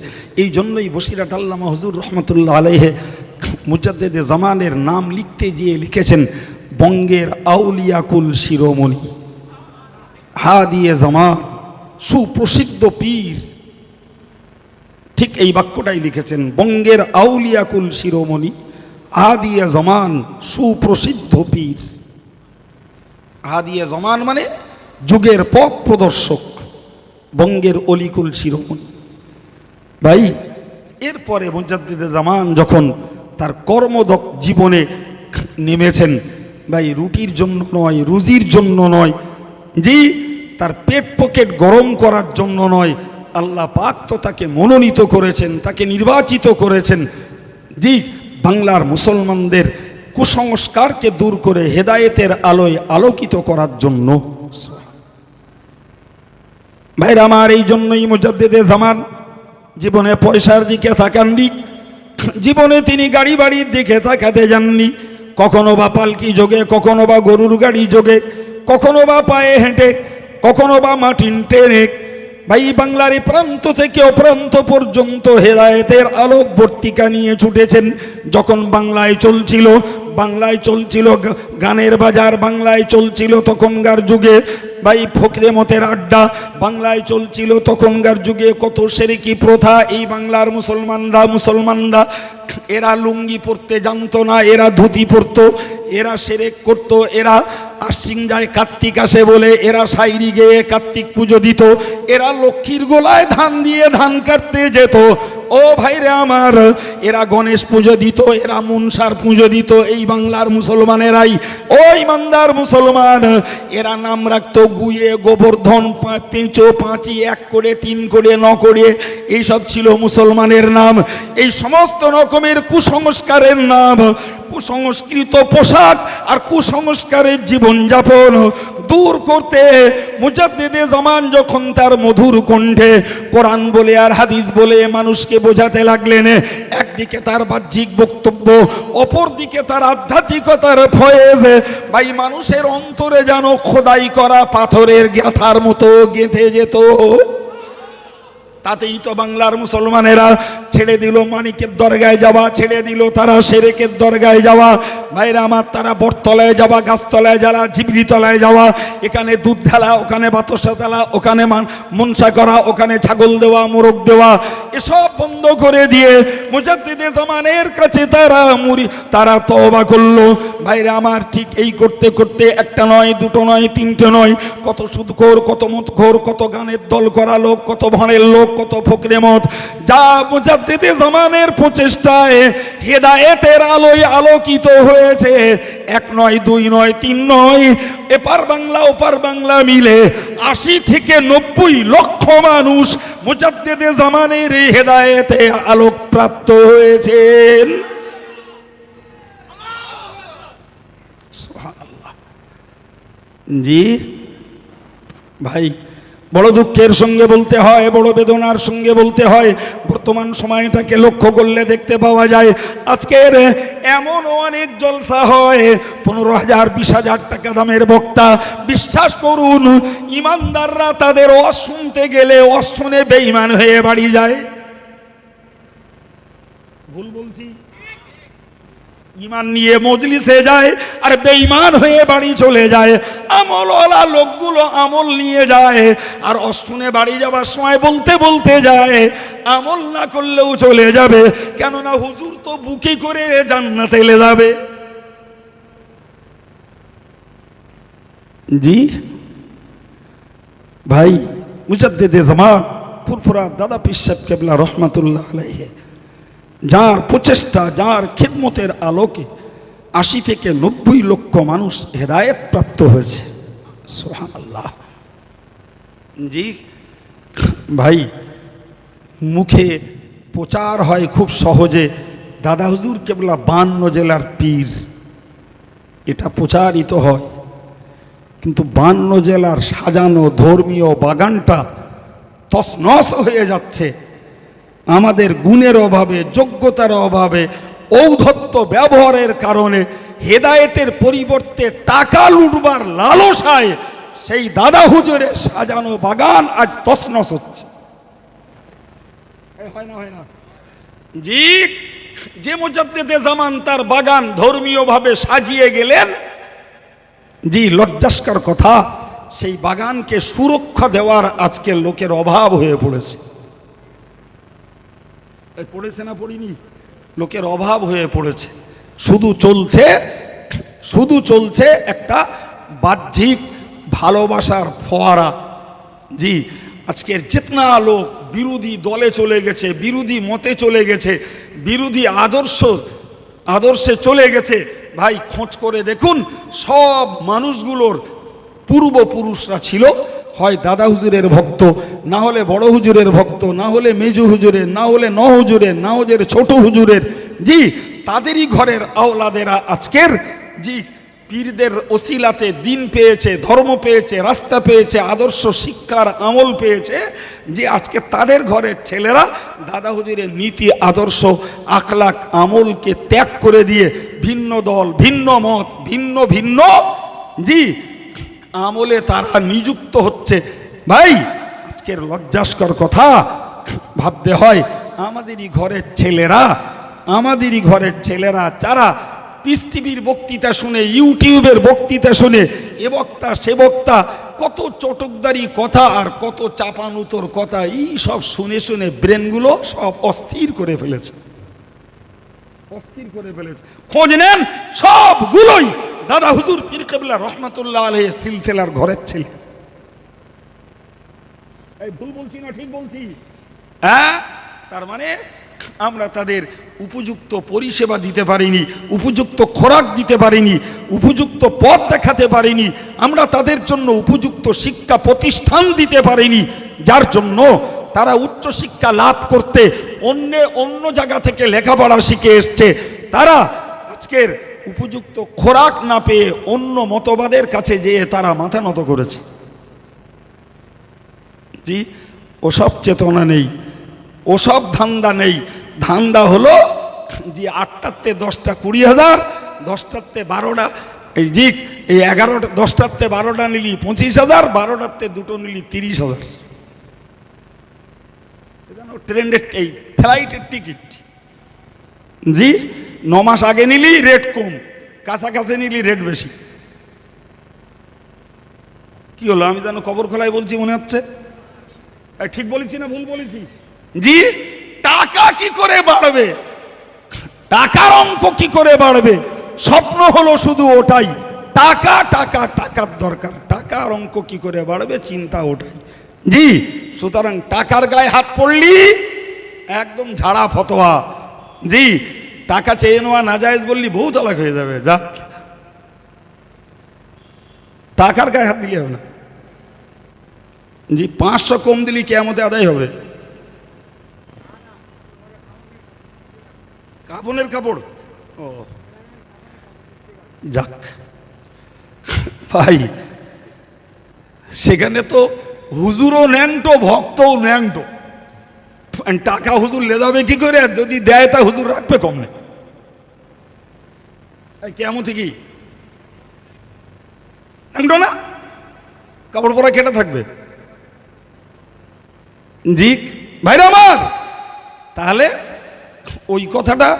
এই জন্যই বসিরাট আল্লামা হুজুর রহমতুল্লাহ আলাইহে মুজাদ্দেদে জামানের নাম লিখতে গিয়ে লিখেছেন বঙ্গের আউলিয়াকুল শিরোমণি হাদিয়ে জামান, সুপ্রসিদ্ধ পীর। ঠিক এই বাক্যটাই লিখেছেন, বঙ্গের আউলিয়াকুল শিরোমণি হাদিয়ে জামান, সুপ্রসিদ্ধ পীর। হাদিয়ে জামান মানে যুগের পথ প্রদর্শক, বঙ্গের অলিকুল শিরোমণি। ভাই, এরপরে মুজাদ্দিদে জামান যখন তার কর্মদক জীবনে নেমেছেন, ভাই রুটির জন্য নয়, রুজির জন্য নয়, জি তার পেট পকেট গরম করার জন্য নয়, আল্লাহ পাক তো তাকে মনোনীত করেছেন, তাকে নির্বাচিত করেছেন, জি বাংলার মুসলমানদের কুসংস্কারকে দূর করে হেদায়েতের আলোয় আলোকিত করার জন্য। ভাইরা আমার, এই জন্যই মুজাদ্দিদে জামান জীবনে পয়সার দিকে তাকাননি, জীবনে তিনি গাড়ি বাড়ির দিকে তাকাতে যাননি। কখনো বা পালকি যোগে, কখনো বা গরুর গাড়ি যোগে, কখনো বা পায়ে হেঁটে, কখনো বা মাটিন ট্রেনে, ভাই বাংলার এই প্রান্ত থেকে অপ্রান্ত পর্যন্ত হেদায়েতের আলোক বর্তিকা নিয়ে ছুটেছেন। যখন বাংলায় চলছিল গানের বাজার, বাংলায় চলছিল তখনকার যুগে ভাই ফকরে মতের আড্ডা, বাংলায় চলছিল তখনকার যুগে কত সেরেকি প্রথা। এই বাংলার মুসলমানরা এরা লুঙ্গি পরতে জানতো না, এরা ধুতি পরতো, এরা সেরেক করতো, এরা আশ্বিন যায় কার্তিক আসে বলে এরা শাইরি গেয়ে কার্তিক পুজো দিত, এরা লক্ষ্মীর গোলায় ধান দিয়ে ধান কাটতে যেত। ও ভাইরে আমার, এরা গণেশ পুজো দিত, এরা মনসার পুজো দিত। এই বাংলার মুসলমানেরাই, ও ইমানদার মুসলমান, এরা নাম রাখতো গুয়ে, গোবর্ধন, পেঁচো, পাঁচি, 1 করে 3 করে 9 করে, এইসব ছিল মুসলমানের নাম। এই সমস্ত রকমের কুসংস্কারের নাম, কুসংস্কৃত পোশাক আর কুসংস্কারের জীবনযাপন দূর করতে মুজাদ্দিদে জামান যখন তার মধুর কণ্ঠে কোরআন বলে আর হাদিস বলে মানুষকে বোঝাতে লাগলেন, একদিকে তার বাহ্যিক বক্তব্য, অপর দিকে তার আধ্যাত্মিকতার ফয়েজ, ভাই মানুষের অন্তরে যেন খোদাই করা পাথরের গাঁথার মতো গেঁথে যেত। তাতেই তো বাংলার মুসলমানেরা ছেড়ে দিল মানিকের দরগায় যাওয়া, ছেড়ে দিল তারা সেরেকের দরগায় যাওয়া। ভাইরা আমার, তারা বটতলায় যাওয়া, গাছতলায় যাওয়া, জিবরিতলায় যাওয়া, এখানে দুধ ঢালা, ওখানে বাতাসা ঢালা, ওখানে মনসা করা, ওখানে ছাগল দেওয়া, মোরগ দেওয়া, এসব বন্ধ করে দিয়ে মুজাদ্দিদে জামানের কাছে তারা তওবা করলো। ভাইরা আমার, ঠিক এই করতে করতে একটা নয়, দুটো নয়, তিনটে নয়, কত সুদখোর, কত মদখোর, কত গানের দল করা লোক, কত ভণের লোক, কত ফকরে মত, যা মুজাদ্দিদে জামানের প্রচেষ্টায় হেদায়েতের আলোয় আলোকিত হয়েছে। 1 নয়, 2 নয়, 3 নয়, এপার বাংলা ওপার বাংলা মিলে 80 থেকে 90 লক্ষ মানুষ মুজাদ্দিদে জামানের হেদায়েতে আলোক প্রাপ্ত হয়েছেন। সুবহানাল্লাহ। জি ভাই, বড় দুঃখের সঙ্গে বলতে হয়, বড় বেদনার সঙ্গে বলতে হয়, বর্তমান সময়টাকে লক্ষ্য করলে দেখতে পাওয়া যায় আজকের এমন অনেক জলসা হয়, 15,000 20,000 টাকা দামের বক্তা। বিশ্বাস করুন, ইমানদাররা তাদের ওয়াজ শুনতে গেলে ওয়াজ শুনে বেঈমান হয়ে বাড়ি যায়। ভুল বলছি? ইমান নিয়ে মজলিসে যায় আর বেঈমান হয়ে বাড়ি চলে যায়। আমলওয়ালা লোকগুলো আমল নিয়ে যায় আর অশুনে বাড়ি যাবার সময় বলতে বলতে যায় আমল না করলেও চলে যাবে, কেননা হুজুর তো বুকি করে জান্নাতে চলে যাবে। জি ভাই মুজাদ্দিদে জামান ফুরফুরা দাদা পীর সাহেব কেবলা রহমাতুল্লাহ আলাইহি, যার প্রচেষ্টা, যার খিদমতের আলোকে 80 থেকে 90 লক্ষ মানুষ হেদায়েত প্রাপ্ত হয়েছে। সুবহানাল্লাহ। জি ভাই, মুখে প্রচার হয় খুব সহজে, দাদা হুজুর কেবলা 52 জেলার পীর, এটা প্রচারিত হয়, কিন্তু 52 জেলার সাজানো ধর্মীয় বাগানটা তছনছ হয়ে যাচ্ছে আমাদের গুণের অভাবে, যোগ্যতার অভাবে, ঔদ্ধত্য ব্যবহারের কারণে, হেদায়েতের পরিবর্তে টাকা লুটবার লালসায় সেই দাদা হুজুরের সাজানো বাগান আজ তছনছ হচ্ছে। জি, যে মুজাদ্দিদে জামান তার বাগান ধর্মীয়ভাবে সাজিয়ে গেলেন, জি লজ্জাস্কর কথা, সেই বাগানকে সুরক্ষা দেওয়ার আজকে লোকের অভাব হয়ে পড়েছে। পড়েছে না পড়িনি? লোকের অভাব হয়ে পড়েছে। শুধু চলছে একটা বাহ্যিক ভালোবাসার ফোয়ারা। জি, আজকের চেতনা লোক বিরোধী দলে চলে গেছে, বিরোধী মতে চলে গেছে, বিরোধী আদর্শে চলে গেছে। ভাই খোঁজ করে দেখুন, সব মানুষগুলোর পূর্বপুরুষরা ছিল হয় দাদা হুজুরের ভক্ত, না হলে বড় হুজুরের ভক্ত, না হলে মেজু হুজুরের, না হলে ন হুজুরের, না হলে ছোট হুজুরের। জি, তাদেরই ঘরের আওলাদেরা আজকের জি পীরদের ওসিলাতে দিন পেয়েছে, ধর্ম পেয়েছে, রাস্তা পেয়েছে, আদর্শ শিক্ষার আমল পেয়েছে। যে আজকে তাদের ঘরের ছেলেরা দাদা হুজুরের নীতি, আদর্শ, আখলাক, আমলকে ত্যাগ করে দিয়ে ভিন্ন দল, ভিন্ন মত, ভিন্ন জি আমলে তারা নিযুক্ত হচ্ছে। ভাই আজকের লজ্জাস্কর কথা ভাবতে হয়, আমাদেরই ঘরের ছেলেরা যারা পিস টিভির বক্তৃতা শুনে, ইউটিউবের বক্তৃতা শুনে, এ বক্তা সে বক্তা কত চটকদারি কথা আর কত চাপানুতোর কথা, এই সব শুনে ব্রেনগুলো সব অস্থির করে ফেলেছে। খোঁজ নেন, সবগুলোই দাদা হুজুর পীর কেবলা রহমাতুল্লাহ আলাইহি সিলসিলার ঘরের ছেলে। এই ভুল বলছি না ঠিক বলছি? হ্যাঁ, তার মানে আমরা তাদের উপযুক্ত পরিষেবা দিতে পারিনি, উপযুক্ত খোরাক দিতে পারিনি, উপযুক্ত পথ দেখাতে পারিনি, আমরা তাদের জন্য উপযুক্ত শিক্ষা প্রতিষ্ঠান দিতে পারিনি, যার জন্য তারা উচ্চ শিক্ষা লাভ করতে অন্য জায়গা থেকে লেখাপড়া শিখে এসছে। তারা আজকের উপযুক্ত খোরাক না পেয়ে অন্য মতবাদের কাছে যেয়ে তারা মাথা নত করেছে। জি, ওসব চেতনা নেই, ওসব ধান্দা নেই। ধান্দা হলো যে 8টাতে 10টা 20,000, 10টাতে 12টা, এই জি এই 11টা 10টাতে 12টা নিলি 25,000, 12টাতে 2টো নিলি 30,000। ট্রেনের এই ফ্লাইটের টিকিট, জি 9 মাস আগে নিলি রেট কম, কাছাকাছি নিলি রেট বেশি। কি হলো, আমি যেন কবর খোলায় বলছি মনে হচ্ছে? ঠিক বলেছি না ভুল বলেছি? জি, টাকা কি করে বাড়বে, টাকার অঙ্ক কি করে বাড়বে, স্বপ্ন হলো শুধু ওটাই, টাকার দরকার, টাকার অঙ্ক কি করে বাড়বে চিন্তা ওটাই। জি, সুতরাং টাকার গায়ে হাত পড়লি একদম ঝাড়া ফতোয়া। জি, টাকা চেয়ে নেওয়া নাজায়েজ বললি বহু তালাক হয়ে যাবে। যাক, টাকার গায়ে হাত দিলে হবে না। জি, 500 কম দিলি কিয়ামতে আদায় হবে। কাপড়ের কাপড়, ও যাক ভাই, সেখানে তো হুজুরও ন্যাংটো, ভক্তও ন্যাংটো। টাকা হুজুর লে যাবে কি করে, যদি দেয় তা হুজুর রাখবে কমনে। কেমন কি ন্যাংটো না, কাপড় পরা কেটে থাকবে। জি ভাইরা আমার, তাহলে ওই কথাটা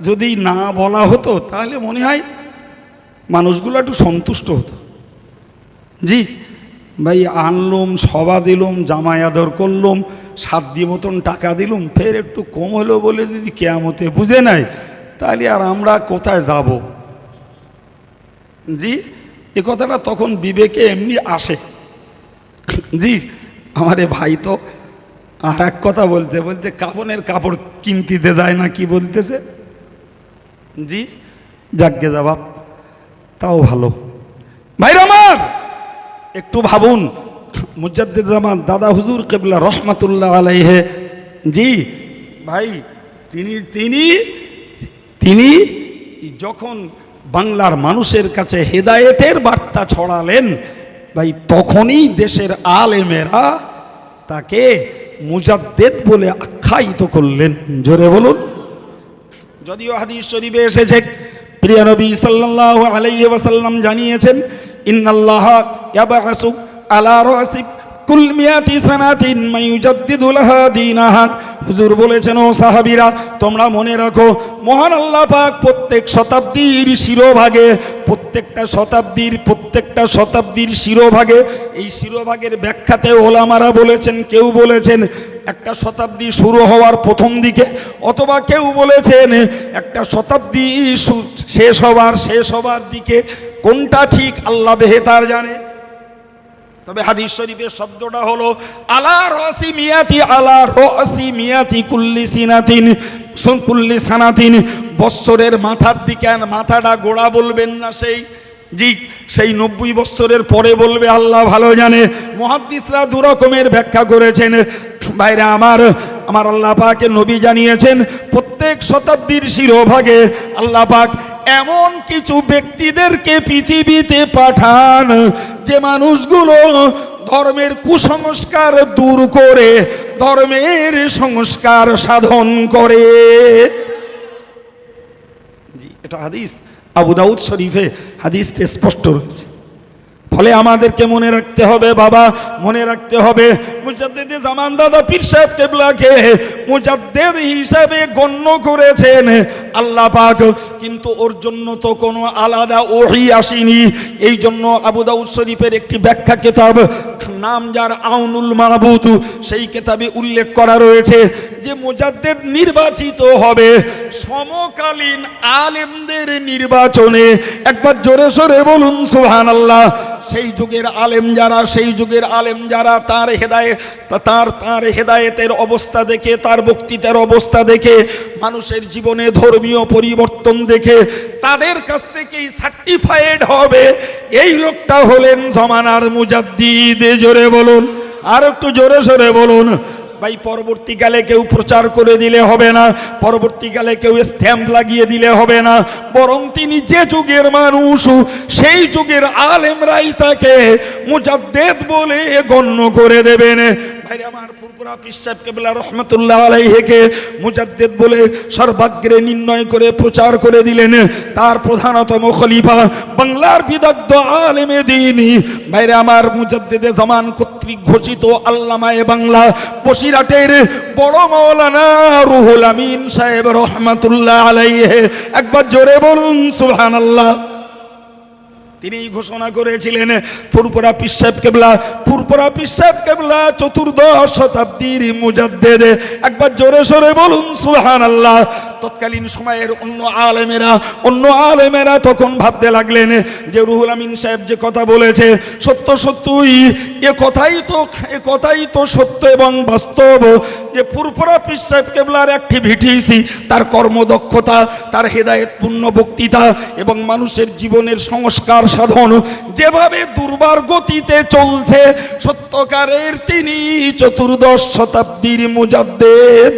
যদি না বলা হতো তাহলে মনে হয় মানুষগুলো একটু সন্তুষ্ট হতো। জি ভাই, আনলুম, সভা দিলুম, জামাই আদর করলুম, 7 দিয়ে মতন টাকা দিলুম, ফের একটু কম হলো বলে যদি কিয়ামতে বুঝে নেয় তাহলে আর আমরা কোথায় যাব? জি, এ কথাটা তখন বিবেকে এমনি আসে। জি আমার এ ভাই তো আর এক কথা বলতে বলতে কাপড়ের কাপড় কিনতে যায় না, কি বলতেছে? জি যাগ্গে জবাব, তাও ভালো। ভাইরা আমার একটু ভাবুন, মুজাদ্দিদ জামান দাদা হুজুর কিবলা রহমাতুল্লাহ আলাইহে, জি ভাই তিনি তিনি তিনি যখন বাংলার মানুষের কাছে হেদায়েতের বার্তা ছড়ালেন, ভাই তখনই দেশের আলেমেরা তাকে মুজাদ্দিদ বলে আখ্যায়িত করলেন। জোরে বলুন। যদিও হাদিস শরীফে এসেছে, প্রিয় নবী সাল্লাল্লাহু আলাইহি ওয়াসাল্লাম জানিয়েছেন, ইন্নাল্লাহা ইয়াবআসু আলা রাসি কুল মিয়াতি সানাতিন মায়ুজাদ্দিদু লাহা দীনাহা। হুজুর বলেছেন, ও সাহাবীরা তোমরা মনে রাখো, মহান আল্লাহ পাক প্রত্যেক শতাব্দীর শিরোভাগে, প্রত্যেকটা শতাব্দীর শিরোভাগে, এই শিরোভাগের ব্যাখ্যাতে ওলামারা বলেছেন, কেউ বলেছেন একটা শতাব্দী শুরু হওয়ার প্রথম দিকে, অথবা কেউ বলেছেন একটা শতাব্দী শেষ হবার দিকে। কোনটা ঠিক আল্লাহ বেহেতার জানে। তবে হাদিস শরীফের শব্দটা হলো আলা রাসি মিয়াতি কুল্লি সানাতিন, বৎসরের মাথার দিকে, মাথাটা গোড়া বলবেন না সেই 90 বৎসরের পরে বলবে, আল্লাহ ভালো জানে। মুহাদ্দিসরা দু রকমের ব্যাখ্যা করেছেন। ভাইরা আমার আল্লাহ পাকের নবী জানিয়েছেন, প্রত্যেক শতাব্দীর শিরোভাগে আল্লাহ পাক এমন কিছু ব্যক্তিদেরকে পৃথিবীতে পাঠান যে মানুষগুলো ধর্মের কুসংস্কার দূর করে ধর্মের সংস্কার সাধন করে। জি এটা হাদিস আবু দাউদ শরীফে হাদিসটি স্পষ্ট রয়েছে। ফলে আমাদেরকে মনে রাখতে হবে, বাবা মনে রাখতে হবে, মুজাদ্দিদে জামান দাদা পীর সাহেব কেবলাকে মুজাদ্দিদ হিসাবে গণ্য করেছেন আল্লাহ পাক, কিন্তু ওর জন্য তো কোনো আলাদা ওহী আসেনি। এই জন্য আবু দাউদ শরীফের একটি ব্যাখ্যা কিতাব, নাম যার আউনুল মাবুদ, সেই কিতাবে উল্লেখ করা রয়েছে যে মুজাদ্দিদ নির্বাচিত হবে সমকালীন আলেমদের নির্বাচনে। একবার জোরে সোরে বলুন সুবহানাল্লাহ। সেই যুগের আলেম যারা তার হেদায়েতের অবস্থা দেখে, তার বক্তৃতার অবস্থা দেখে, মানুষের জীবনে ধর্মীয় পরিবর্তন দেখে তাদের কাছ থেকেই সার্টিফাইড হবে এই লোকটা হলেন জমানার মুজাদ্দিদ। জোরে বলুন, আর একটু জোরে সোরে বলুন। ভাই পরবর্তীকালে কেউ প্রচার করে দিলে হবে না, পরবর্তীকালে কেউ স্ট্যাম্প লাগিয়ে দিলে হবে না, বরং তিনি যে যুগের মানুষ সেই যুগের আলেমরাই তাকে মুজাদ্দিদ বলে গণ্য করে দেবেন। ভাই আমার ফুরফুরা পীর সাহেব কেবলা রহমাতুল্লাহ আলাইহিকে মুজাদ্দিদ বলে সর্বাগ্রে নির্ণয় করে প্রচার করে দিলেন তার প্রধানতম খলিফা, বাংলার বিদগ্ধ আলেমে দ্বীন। ভাইরে আমার মুজাদ্দিদে জামান কর্তৃক ঘোষিত আল্লামায়ে বাংলা বসিরহাটের বড় মাওলানা রুহুল আমিন সাহেব রহমাতুল্লাহ আলাইহি, একবার জোরে বলুন সুবহানাল্লাহ। তিনি ঘোষণা করেছিলেন ফুরফুরা পীর সাহেব কেবলা চতুর্দশ শতাব্দীর মুজাদ্দিদ। একবার জোরে সোরে বলুন সুবহানাল্লাহ। তৎকালীন সময়ের অন্য আলেমেরা তখন ভাবতে লাগলেন যে রুহুল আমিন সাহেব যে কথা বলেছে সত্যই এ কথাই তো সত্য এবং বাস্তব, যে ফুরফুরা পীর সাহেব কেবলার অ্যাক্টিভিটিস, তার কর্মদক্ষতা, তার হেদায়েতপূর্ণ বক্তৃতা এবং মানুষের জীবনের সংস্কার সাধন যেভাবে দুর্বার গতিতে চলছে, সত্যকারের তিনি চতুর্দশ শতাব্দীর মুজাদ্দিদ।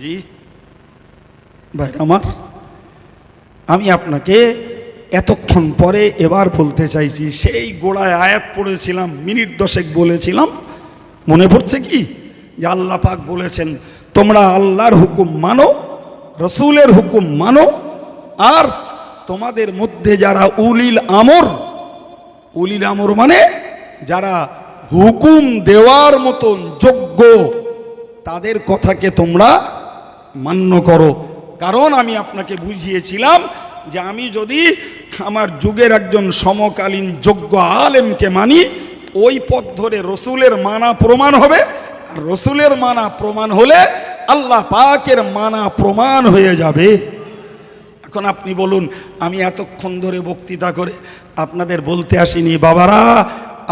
জি ভাই আমার, আমি আপনাকে এতক্ষণ পরে এবার বলতে চাইছি, সেই গোড়ায় আয়াত পড়েছিলাম, মিনিট 10 বলেছিলাম, মনে পড়ছে কি? যে আল্লাহ পাক বলেছেন তোমরা আল্লাহর হুকুম মানো, রসুলের হুকুম মানো, আর তোমাদের মধ্যে যারা উলিল আমর মানে যারা হুকুম দেওয়ার মতন যোগ্য, তাদের কথাকে তোমরা মান্য করো। কারণ আমি আপনাকে বুঝিয়েছিলাম যে আমি যদি আমার যুগের একজন সমকালীন যোগ্য আলেমকে মানি, ওই পথ ধরে রসুলের মানা প্রমাণ হবে, আর রসুলের মানা প্রমাণ হলে আল্লাহ পাকের মানা প্রমাণ হয়ে যাবে। এখন আপনি বলুন, আমি এতক্ষণ ধরে বক্তৃতা করে আপনাদের বলতে আসিনি বাবারা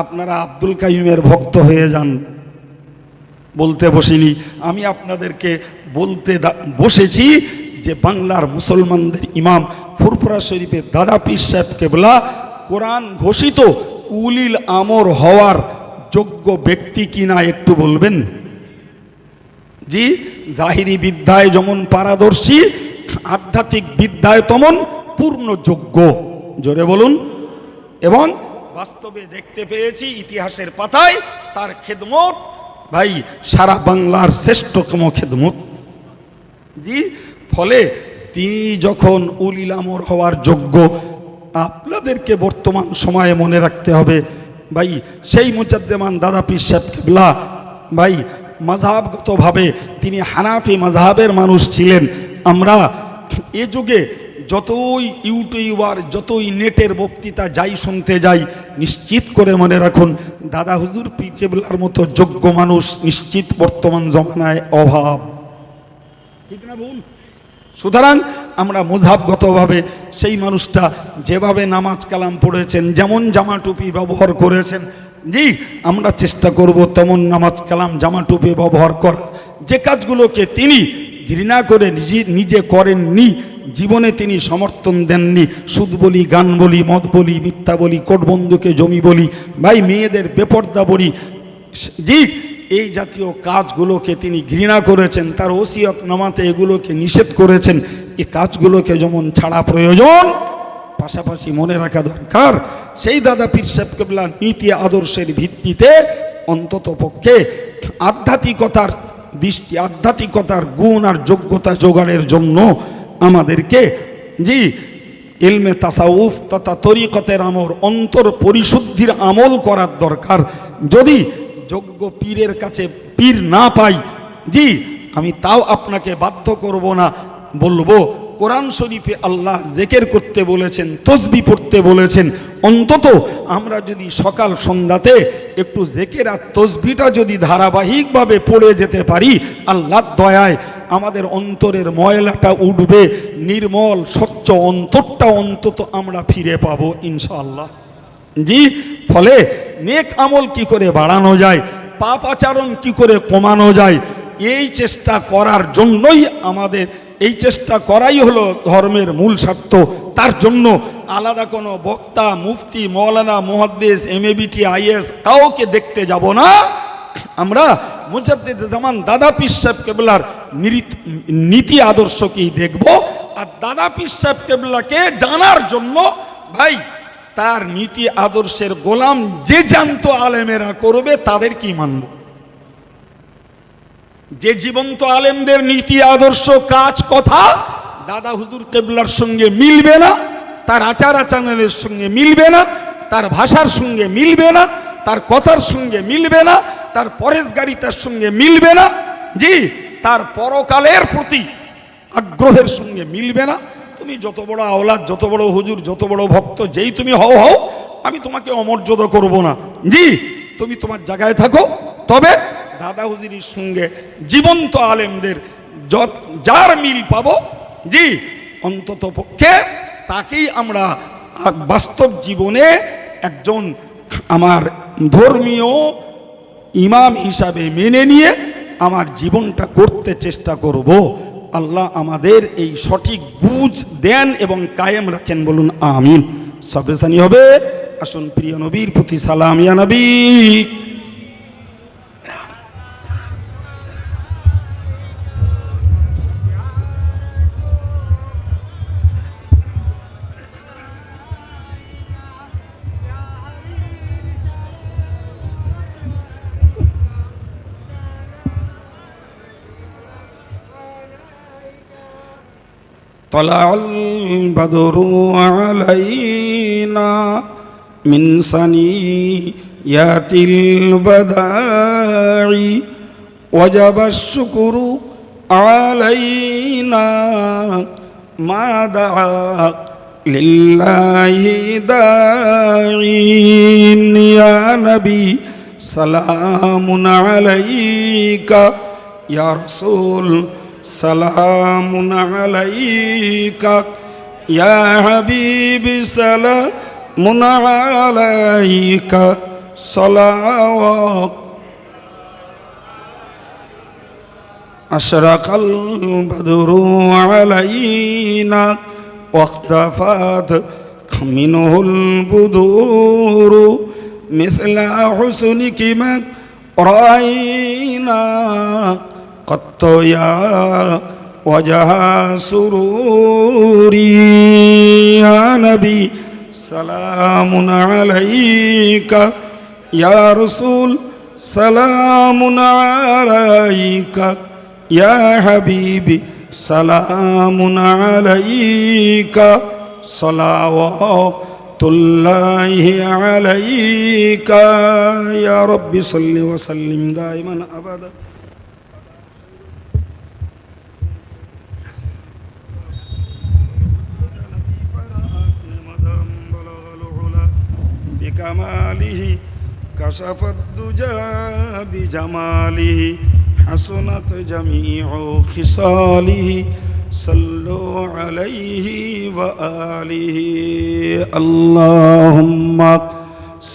আপনারা আব্দুল কাইয়ুমের ভক্ত হয়ে যান, বলতে বসিনি। আমি আপনাদেরকে বলতে বসেছি যে বাংলার মুসলমানদের ইমাম ফুরফুরা শরীফের দাদা পীর সাহেব কেবলা কোরআন ঘোষিত উলিল আমর হওয়ার যোগ্য ব্যক্তি কিনা একটু বলবেন? জি, জাহিরি বিদ্যায় যেমন পারদর্শী, আধ্যাত্মিক বিদ্যায় তেমন পূর্ণ যোগ্য। জোরে বলুন। এবং বাস্তবে দেখতে পেয়েছি ইতিহাসের পাতায় তার খেদমত ভাই সারা বাংলার শ্রেষ্ঠতম খেদমত। জি, ফলে তিনি যখন উলিল আমর হওয়ার যোগ্য, আপনাদেরকে বর্তমান সময়ে মনে রাখতে হবে ভাই সেই মুজাদ্দেমান দাদা পীর সাহেব কেবলা ভাই মাযহাবগতভাবে তিনি হানাফি মাযহাবের মানুষ ছিলেন। আমরা এ যুগে যতই ইউটিউবার যতই নেটের বক্তৃতা যাই শুনতে যাই, নিশ্চিত করে মনে রাখুন দাদা হুজুর পীর কেবলার মতো যোগ্য মানুষ নিশ্চিত বর্তমান জমানায় অভাব, ঠিক না ভুল? সুতরাং আমরা মুযহাবগতভাবে সেই মানুষটা যেভাবে নামাজ কালাম পড়েছেন, যেমন জামা টুপি ব্যবহার করেছেন, জি আমরা চেষ্টা করব তেমন নামাজ কালাম জামা টুপি ব্যবহার করা। যে কাজগুলোকে তিনি ঘৃণা করে নিজে করেননি, জীবনে তিনি সমর্থন দেননি, সুদ বলি, গান বলি, মদ বলি, মিথ্যা বলি, কোট বন্দুকে জমি বলি, ভাই মেয়েদের বেপর্দা বলি, জি এই জাতীয় কাজগুলোকে তিনি ঘৃণা করেছেন, তার ওসিয়ত নামাতে এগুলোকে নিষেধ করেছেন। এই কাজগুলোকে যেমন ছাড়া প্রয়োজন, পাশাপাশি মনে রাখা দরকার সেই দাদা পীর সাহেব কেবলার নীতি আদর্শের ভিত্তিতে অন্তত পক্ষে আধ্যাত্মিকতার দৃষ্টি, আধ্যাত্মিকতার গুণ আর যোগ্যতা জোগাড়ের জন্য আমাদেরকে জি ইলমে তাসাউফ তথা তরিকতের আমল, অন্তর পরিশুদ্ধির আমল করার দরকার। যদি যোগ্য পীরের কাছে পীর না পাই, জি আমি তাও আপনাকে বাধ্য করব না, বলবো কোরআন শরীফে আল্লাহ জিকির করতে বলেছেন, তসবিহ পড়তে বলেছেন, অন্তত আমরা যদি সকাল সন্ধ্যাতে একটু জিকির আর তসবিহটা যদি ধারাবাহিকভাবে পড়ে যেতে পারি, আল্লাহর দয়ায় আমাদের অন্তরের ময়লাটা উঠবে, নির্মল স্বচ্ছ অন্তরটা অন্তত আমরা ফিরে পাবো ইনশাআল্লাহ। জি, ফলে নেক আমল কি করে বাড়ানো যায়, পাপ আচরণ কি করে কমানো যায়, এই চেষ্টা করার জন্যই আমাদের, এই চেষ্টা করাই হলো ধর্মের মূল স্বার্থ। তার জন্য আলাদা কোনো বক্তা, মুফতি, মৌলানা, মুহাদ্দিস, এমএবিটি, আইএস কাউকে দেখতে যাব না। আমরা মুজাদ্দিদ জামান দাদা পীর সাহেব কেবলার নীতি আদর্শকেই দেখব। আর দাদা পীর সাহেব কেবলাকে জানার জন্য ভাই তার নীতি আদর্শের গোলাম যে জানতো আলেমেরা করবে তাদের কি মানব? যে জীবন্ত আলেমদের নীতি আদর্শ কাজ কথা দাদা হুজুর কেবলার সঙ্গে মিলবে না, তার আচার আচরণের সঙ্গে মিলবে না, তার ভাষার সঙ্গে মিলবে না, তার কথার সঙ্গে মিলবে না, তার পরেশগারিতার সঙ্গে মিলবে না, জি তার পরকালের প্রতি আগ্রহের সঙ্গে মিলবে না। তুমি যত বড় আওলাদ, যত বড় হুজুর, যত বড় ভক্ত যেই তুমি হও, আমি তোমাকে অমর্যাদা করব না, জি তুমি তোমার জায়গায় থাকো। তবে দাদা হুজুরির সঙ্গে জীবন্ত আলেমদের যার মিল পাবো, জি অন্তত পক্ষে তাকেই আমরা বাস্তব জীবনে একজন আমার ধর্মীয় ইমাম হিসাবে মেনে নিয়ে আমার জীবনটা করতে চেষ্টা করব। আল্লাহ আমাদের এই সঠিক বুঝ দেন এবং কায়েম রাখেন, বলুন আমিন। সবেসানি হবে। আসুন প্রিয় নবীর প্রতি সালাম ইয়া নবী। طلع البدر علينا من ثنيات الوداع وجب الشكر علينا ما دعا لله داعي يا نبي سلام عليك يا رسول سلام عليك ইয়া হাবিবি সালামুন আলাইকা সালাওয়াত আশরাকাল বদরু আলাইনা ওয়াখতাফাত মিনহুল বুদুরু মিসলা হুসনিকি মা রাইনা قط يا وجه سروري يا نبي سلام عليك يا رسول سلام عليك يا حبيبي سلام عليك صلوات الله عليك يا رب صل وسلم دائما أبدا بكماله كشف الدجى بجماله حسنت جميع خصاله صلوا عليه وآله اللهم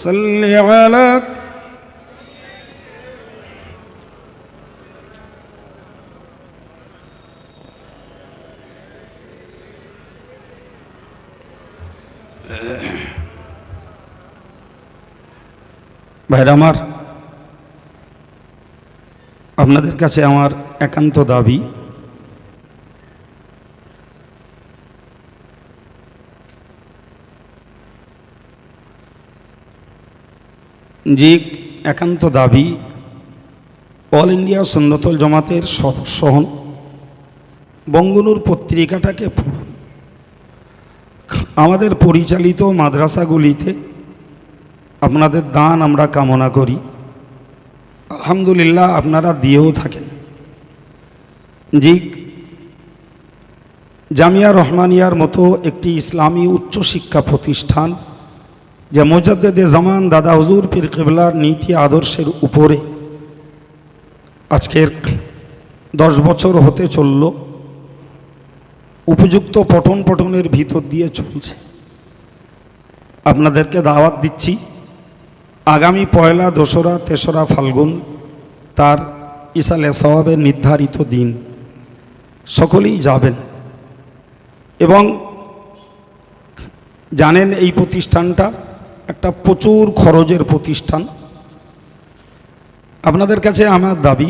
صل على ভাইরা আমার, আপনাদের কাছে আমার একান্ত দাবি, যে একান্ত দাবি অল ইন্ডিয়া সুন্নতুল জামাতের সদস্য হন, বঙ্গনুর পত্রিকাটাকে পড়ুন। আমাদের পরিচালিত মাদ্রাসাগুলিতে আপনাদের দান আমরা কামনা করি, আলহামদুলিল্লাহ আপনারা দিয়েও থাকেন। জি, জামিয়া রহমানিয়ার মতো একটি ইসলামী উচ্চশিক্ষা প্রতিষ্ঠান, যে মুজাদ্দেদে জামান দাদা হুজুর পীর কিবলার নীতি আদর্শের উপরে আজকের 10 বছর হতে চলল, উপযুক্ত পঠন পঠনের ভিতর দিয়ে চলছে। আপনাদেরকে দাওয়াত দিচ্ছি, আগামী 1, 2, 3 ফাল্গুন তার ইসালে সওয়াবের নির্ধারিত দিন, সকলেই যাবেন। এবং জানেন এই প্রতিষ্ঠানটা একটা প্রচুর খরচের প্রতিষ্ঠান। আপনাদের কাছে আমার দাবি,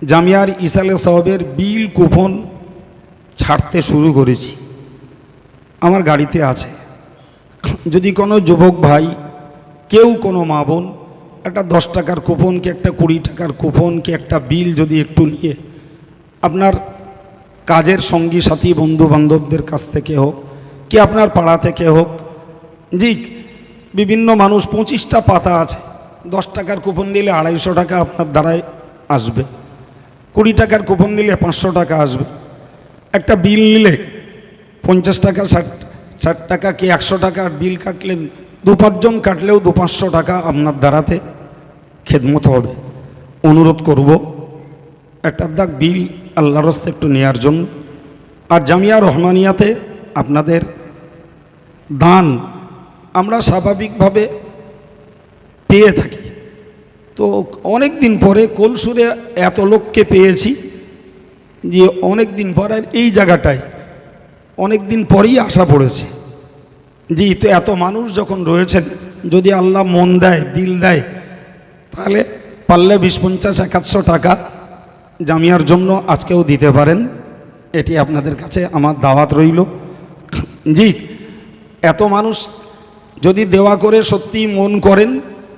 জামিয়ার ইসালে সওয়াবের বিল কুপন ছাড়তে শুরু করেছি, আমার গাড়িতে আছে। যদি কোনো যুবক ভাই, কেউ কোনো মা বোন একটা 10 টাকার কুপন কি একটা 20 টাকার কুপন কি একটা বিল যদি একটু নিয়ে আপনার কাজের সঙ্গী সাথী বন্ধু বান্ধবদের কাছ থেকে হোক কি আপনার পাড়া থেকে হোক, জি বিভিন্ন মানুষ 25টা পাতা আছে, 10 টাকার কুপন দিলে 250 টাকা আপনার দ্বারাই আসবে, 20 টাকার কুপন দিলে 500 টাকা আসবে, একটা বিল নিলে 50 টাকা 60 টাকা কি 100 টাকার বিল কাটলেন, 2-5 জন কাটলেও 200-500 টাকা আপনার দ্বারাতে খেদমত হবে। অনুরোধ করব একটা দাগ বিল আল্লাহর রাস্তায় একটু নেওয়ার জন্য। আর জামিয়া রহমানিয়াতে আপনাদের দান আমরা স্বাভাবিকভাবে পেয়ে থাকি, তো অনেক দিন পরে কলসুরে এত লোককে পেয়েছি যে অনেক দিন পরে এই জায়গাটায় অনেক দিন পরেই আসা পড়েছে। জি, তো এত মানুষ যখন রয়েছেন, যদি আল্লাহ মন দেয় দিল দেয়, তাহলে পারলে 20, 50, 100 টাকা জামিয়ার জন্য আজকেও দিতে পারেন। এটি আপনাদের কাছে আমার দাওয়াত রইল। জি, এত মানুষ যদি দেওয়া করে সত্যি মন করেন,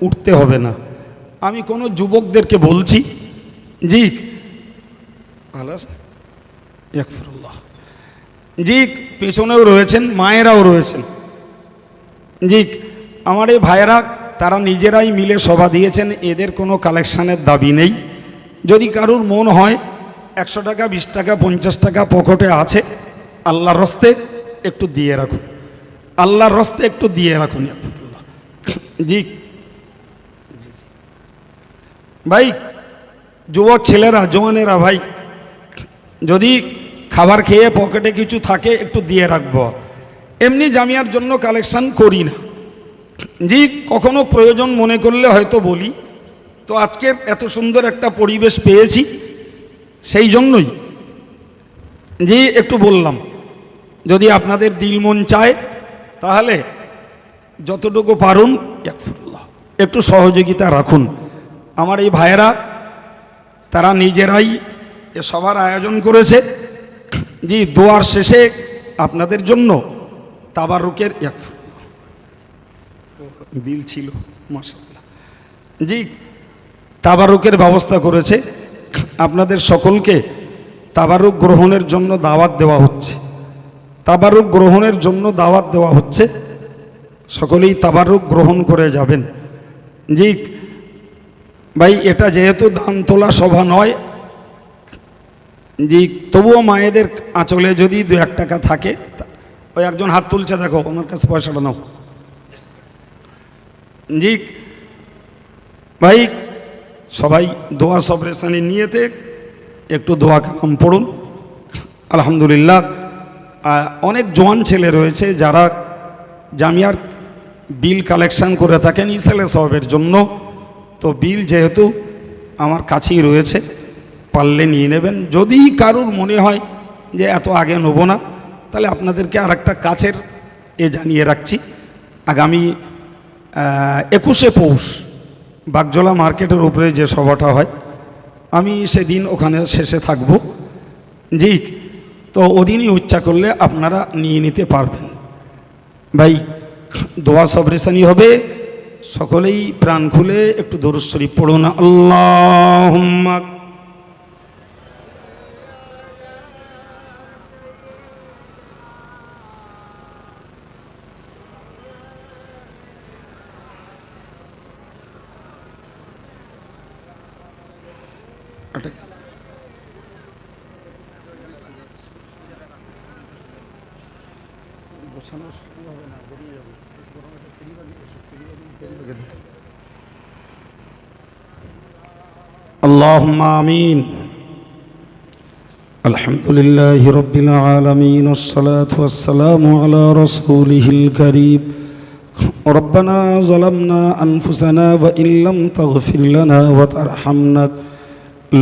উঠতে হবে না। আমি কোনো যুবকদেরকে বলছি, জি জি পেছনেও রয়েছেন, মায়েরাও রয়েছেন। জি, আমার এই ভাইয়েরা তারা নিজেরাই মিলে সভা দিয়েছেন, এদের কোনো কালেকশানের দাবি নেই। যদি কারুর মন হয় 100 টাকা 20 টাকা 50 টাকা পকেটে আছে, আল্লাহর রস্তে একটু দিয়ে রাখুন, আল্লাহর রস্তে একটু দিয়ে রাখুন। জি ভাই, যুবক ছেলেরা জওয়ানেরা ভাই, যদি খাবার খেয়ে পকেটে কিছু থাকে একটু দিয়ে রাখবো, এমনি জামিয়ার জন্য কালেকশন করি না। জি, কখনো প্রয়োজন মনে করলে হয়তো বলি। তো আজকের এত সুন্দর একটা পরিবেশ পেয়েছি, সেই জন্যই জি একটু বললাম। যদি আপনাদের দিল মন চায় তাহলে যতটুকু পারুন একটু সহযোগিতা রাখুন। আমার এই ভাইয়েরা তারা নিজেরাই এ সবার আয়োজন করেছে। জি, দোয়ার শেষে আপনাদের জন্য তাবারুকের বিল ছিল মাশাআল্লাহ, জি তাবারুকের ব্যবস্থা করেছে। আপনাদের সকলকে তাবারুক গ্রহণের জন্য দাওয়াত দেওয়া হচ্ছে, তাবারুক গ্রহণের জন্য দাওয়াত দেওয়া হচ্ছে। সকলেই তাবারুক গ্রহণ করে যাবেন। জি ভাই, এটা যেহেতু দান তোলা সভা নয়, জি তবুও মায়েদের আঁচলে যদি 2-1 টাকা থাকে। ওই একজন হাত তুলছে, দেখো ওনার কাছে পয়সাটা নাও। জি ভাই, সবাই দোয়া সবরেসানি নিয়েতে একটু দোয়া কালাম পড়ুন। আলহামদুলিল্লাহ, অনেক জোয়ান ছেলে রয়েছে যারা জামিয়ার বিল কালেকশন করে থাকেন ইসলে সবের জন্য। তো বিল যেহেতু আমার কাছেই রয়েছে, পারলে নিয়ে নেবেন। যদি কারুর মনে হয় যে এত আগে নেব না, তাহলে আপনাদেরকে আর একটা কাছের জানিয়ে রাখছি। আগামী 21শে পৌষ বাগজোলা মার্কেটের উপরে যে সভাটা হয়, আমি সেদিন ওখানে শেষে থাকব। জি, তো ওদিনই ইচ্ছা করলে আপনারা নিয়ে নিতে পারবেন। ভাই, দোয়া সবরেসানি হবে, সকলেই প্রাণ খুলে একটু দরুদ শরীফ পড়ুন। আল্লাহুম্মা اللهم آمين. الحمد لله رب العالمين والصلاة والسلام على رسوله الكريم. ربنا ظلمنا أنفسنا وإن لم تغفر لنا وترحمنا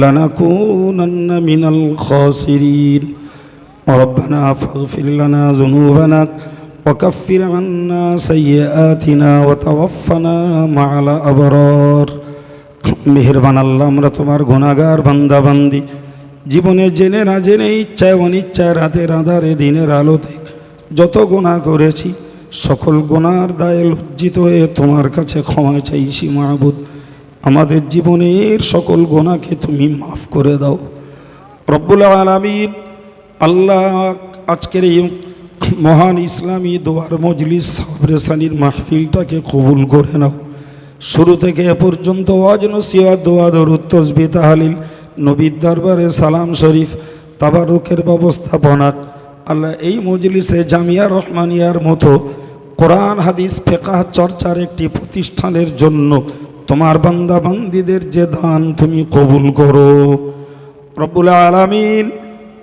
لنكونن من الخاسرين. ربنا فاغفر لنا ذنوبنا وكفر عنا سيئاتنا وتوفنا مع الأبرار. মেহেরবান আল্লাহ, আমরা তোমার গুনাহগার বান্দা বান্দি, জীবনে জেনে না জেনে ইচ্ছায় অনিচ্ছায় রাতের আঁধারে দিনের আলোতে যত গুনাহ করেছি, সকল গুনার দায়ে লজ্জিত হয়ে তোমার কাছে ক্ষমা চাইছি। মাহবুদ, আমাদের জীবনের সকল গুনাহকে তুমি মাফ করে দাও রব্বুল আলামিন। আল্লাহ, আজকের এই মহান ইসলামী দোয়ার মজলিস সবরেসানির মাহফিলটাকে কবুল করে নাও। শুরু থেকে এ পর্যন্ত ওয়াজ নসিহত দোয়া দরুদ তাসবিহ তাহলিল নবীর দরবারে সালাম শরীফ তাবারুকের ব্যবস্থাপনা আল্লাহ এই মজলিসে জামিয়া রহমানিয়ার মতো কোরআন হাদিস ফিকহ চর্চার একটি প্রতিষ্ঠানের জন্য তোমার বান্দা বান্দীদের যে দান তুমি কবুল করো রব্বুল আলামিন।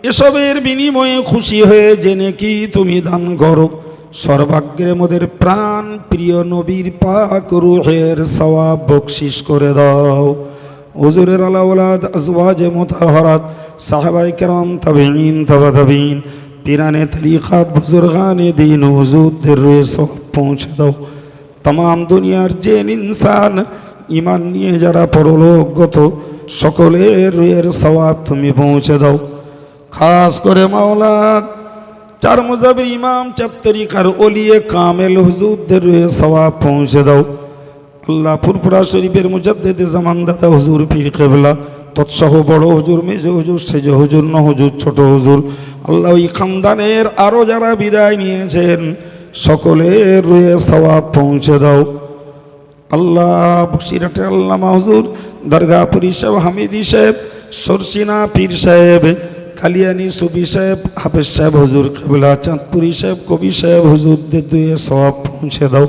এসবের বিনিময়ে খুশি হয়ে জেনে কি তুমি দান করো, সর্বাগ্রে মোদের প্রাণ প্রিয় নবীর পাক রূহের সওয়াব বকশিশ করে দাও। হুজুরের আলা ওলাদ আজওয়াজে মুতাহহারাত সাহাবায়ে কেরাম তাবেঈন তাবা তাবেঈন পীরানে তরিকাত বুজুর্গানে দ্বীন হুজুরদের রূহে সওয়াব পৌঁছে দাও। तमाम দুনিয়ার যে ইনসান ঈমান নিয়ে যারা পরলোকগত সকলের রূহের সওয়াব তুমি পৌঁছে দাও। খাস করে মাওলা চার মুজাবির ইমাম চার তরিকার ওলিয়ে কামেল হুজুরদের রূহে সওয়াব পৌঁছে দাও। আল্লাহ ফুরফুরা শরীফের মুজাদ্দিদে জামান দাতা হুজুর পীর কিবলা তৎসহ বড় হুজুর, মেজ হুজুর, সেজ হুজুর, ন হুজুর, ছোট হুজুর, আল্লাহ ওই খানদানের আরও যারা বিদায় নিয়েছেন সকলের রূহে সওয়াব পৌঁছে দাও। আল্লাহ বসিরহাটের আল্লামা হুজুর, দরগাপুরি সাহেব, হামিদি সাহেব, সরসিনা পীর সাহেব, কালিয়ানি সুবি সাহেব, হাফেজ সাহেব হুজুর কিবলা, চাঁদপুরি সাহেব, কবি সাহেব হুজুরদের রূহে সওয়াব পৌঁছে দাও।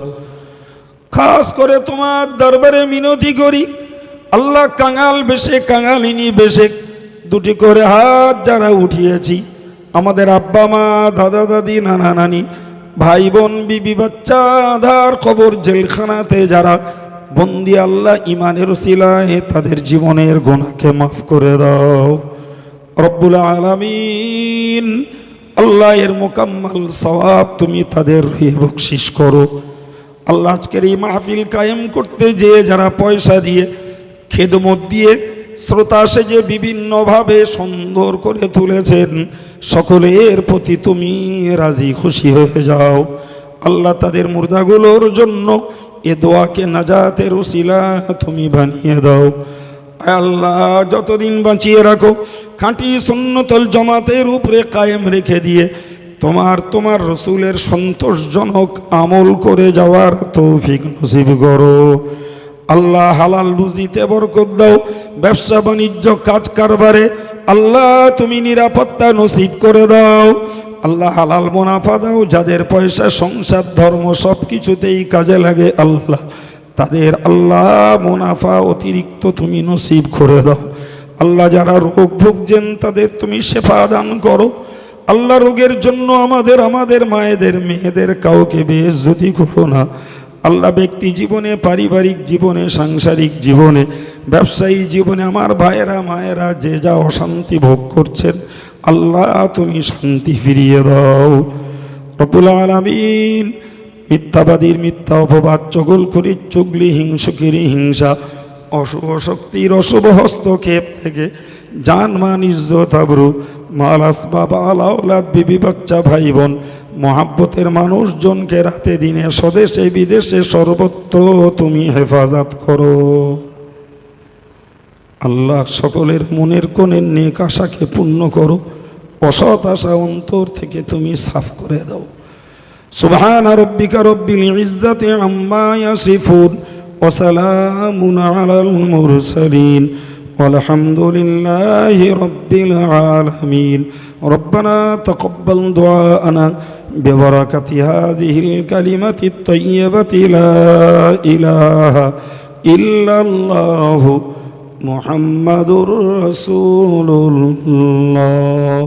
খাস করে তোমার দরবারে মিনতি করি আল্লাহ, কাঙাল বেশে কাঙালিনী বেশে দুটি করে হাত যারা উঠিয়েছি আমাদের আব্বা মা, দাদা দাদি, নানা নানি, ভাই বোন, বিবি বাচ্চা, আধার কবর জেলখানাতে যারা বন্দি, আল্লাহ ইমানের উসিলায় তাদের জীবনের গুনাহকে মাফ করে দাও রব্বুল আলামিন। আল্লাহ এর মোকাম্মল সওয়াব তুমি তাদের বকশিশ করো। আল্লাহ আজকের এই মাহফিল কায়েম করতে যে যারা পয়সা দিয়ে, খেদমত দিয়ে, শ্রোতা সেজে বিভিন্নভাবে সুন্দর করে তুলেছেন, সকলের প্রতি তুমি রাজি খুশি হয়ে যাও আল্লাহ। তাদের মুর্দাগুলোর জন্য এ দোয়াকে নাজাতের উসিলা তুমি বানিয়ে দাও আল্লাহ। যতদিন বাঁচিয়ে রাখো খাঁটি সুন্নতুল জামাতের উপরে কায়েম রেখে দিয়ে তোমার রসুলের সন্তোষজনক আমল করে যাওয়ার তৌফিক নসিব করো আল্লাহ। হালাল রুজিতে বরকত দাও, ব্যবসা বাণিজ্য কাজ কারবারে আল্লাহ তুমি নিরাপত্তা নসিব করে দাও আল্লাহ। হালাল মুনাফা দাও, যাদের পয়সা সংসার ধর্ম সব কিছুতেই কাজে লাগে আল্লাহ, তাদের আল্লাহ মুনাফা অতিরিক্ত তুমি নসিব করে দাও আল্লাহ। যারা রোগ ভুগছেন তাদের তুমি শেফা দান করো আল্লাহ। রোগের জন্য আমাদের মায়েদের, মেয়েদের কাউকে বেইজ্জতি করো না আল্লাহ। ব্যক্তি জীবনে, পারিবারিক জীবনে, সাংসারিক জীবনে, ব্যবসায়ী জীবনে আমার ভাইয়েরা মায়েরা যে যা অশান্তি ভোগ করছেন আল্লাহ তুমি শান্তি ফিরিয়ে দাও রব্বুল আলামিন। মিথ্যাবাদীর মিথ্যা অপবাদ, চগলখড়ির চুগলি, হিংসুকের হিংসা, অশুভ শক্তির অশুভ হস্তক্ষেপ থেকে জানমান, ইজ্জত, আবরু, মাল, আসবাব, আলাউলাদ, বিবি বাচ্চা, ভাই বোন, মহাব্বতের মানুষজনকে রাতে দিনে, স্বদেশে বিদেশে সর্বত্র তুমি হেফাজত করো আল্লাহ। সকলের মনের কোণের নেক আশাকে পূর্ণ করো, অসৎ আশা অন্তর থেকে তুমি সাফ করে দাও। সুবহান রাব্বিকা রব্বিল ইজ্জাতি আম্মা ইয়াসিফুন ওয়া সালামুন আলাল মুরসালিন walhamdulillahi rabbil alamin. ربنا تقبل دعاءنا ببركة هذه الكلمة الطيبة لا إله إلا الله محمد رسول الله.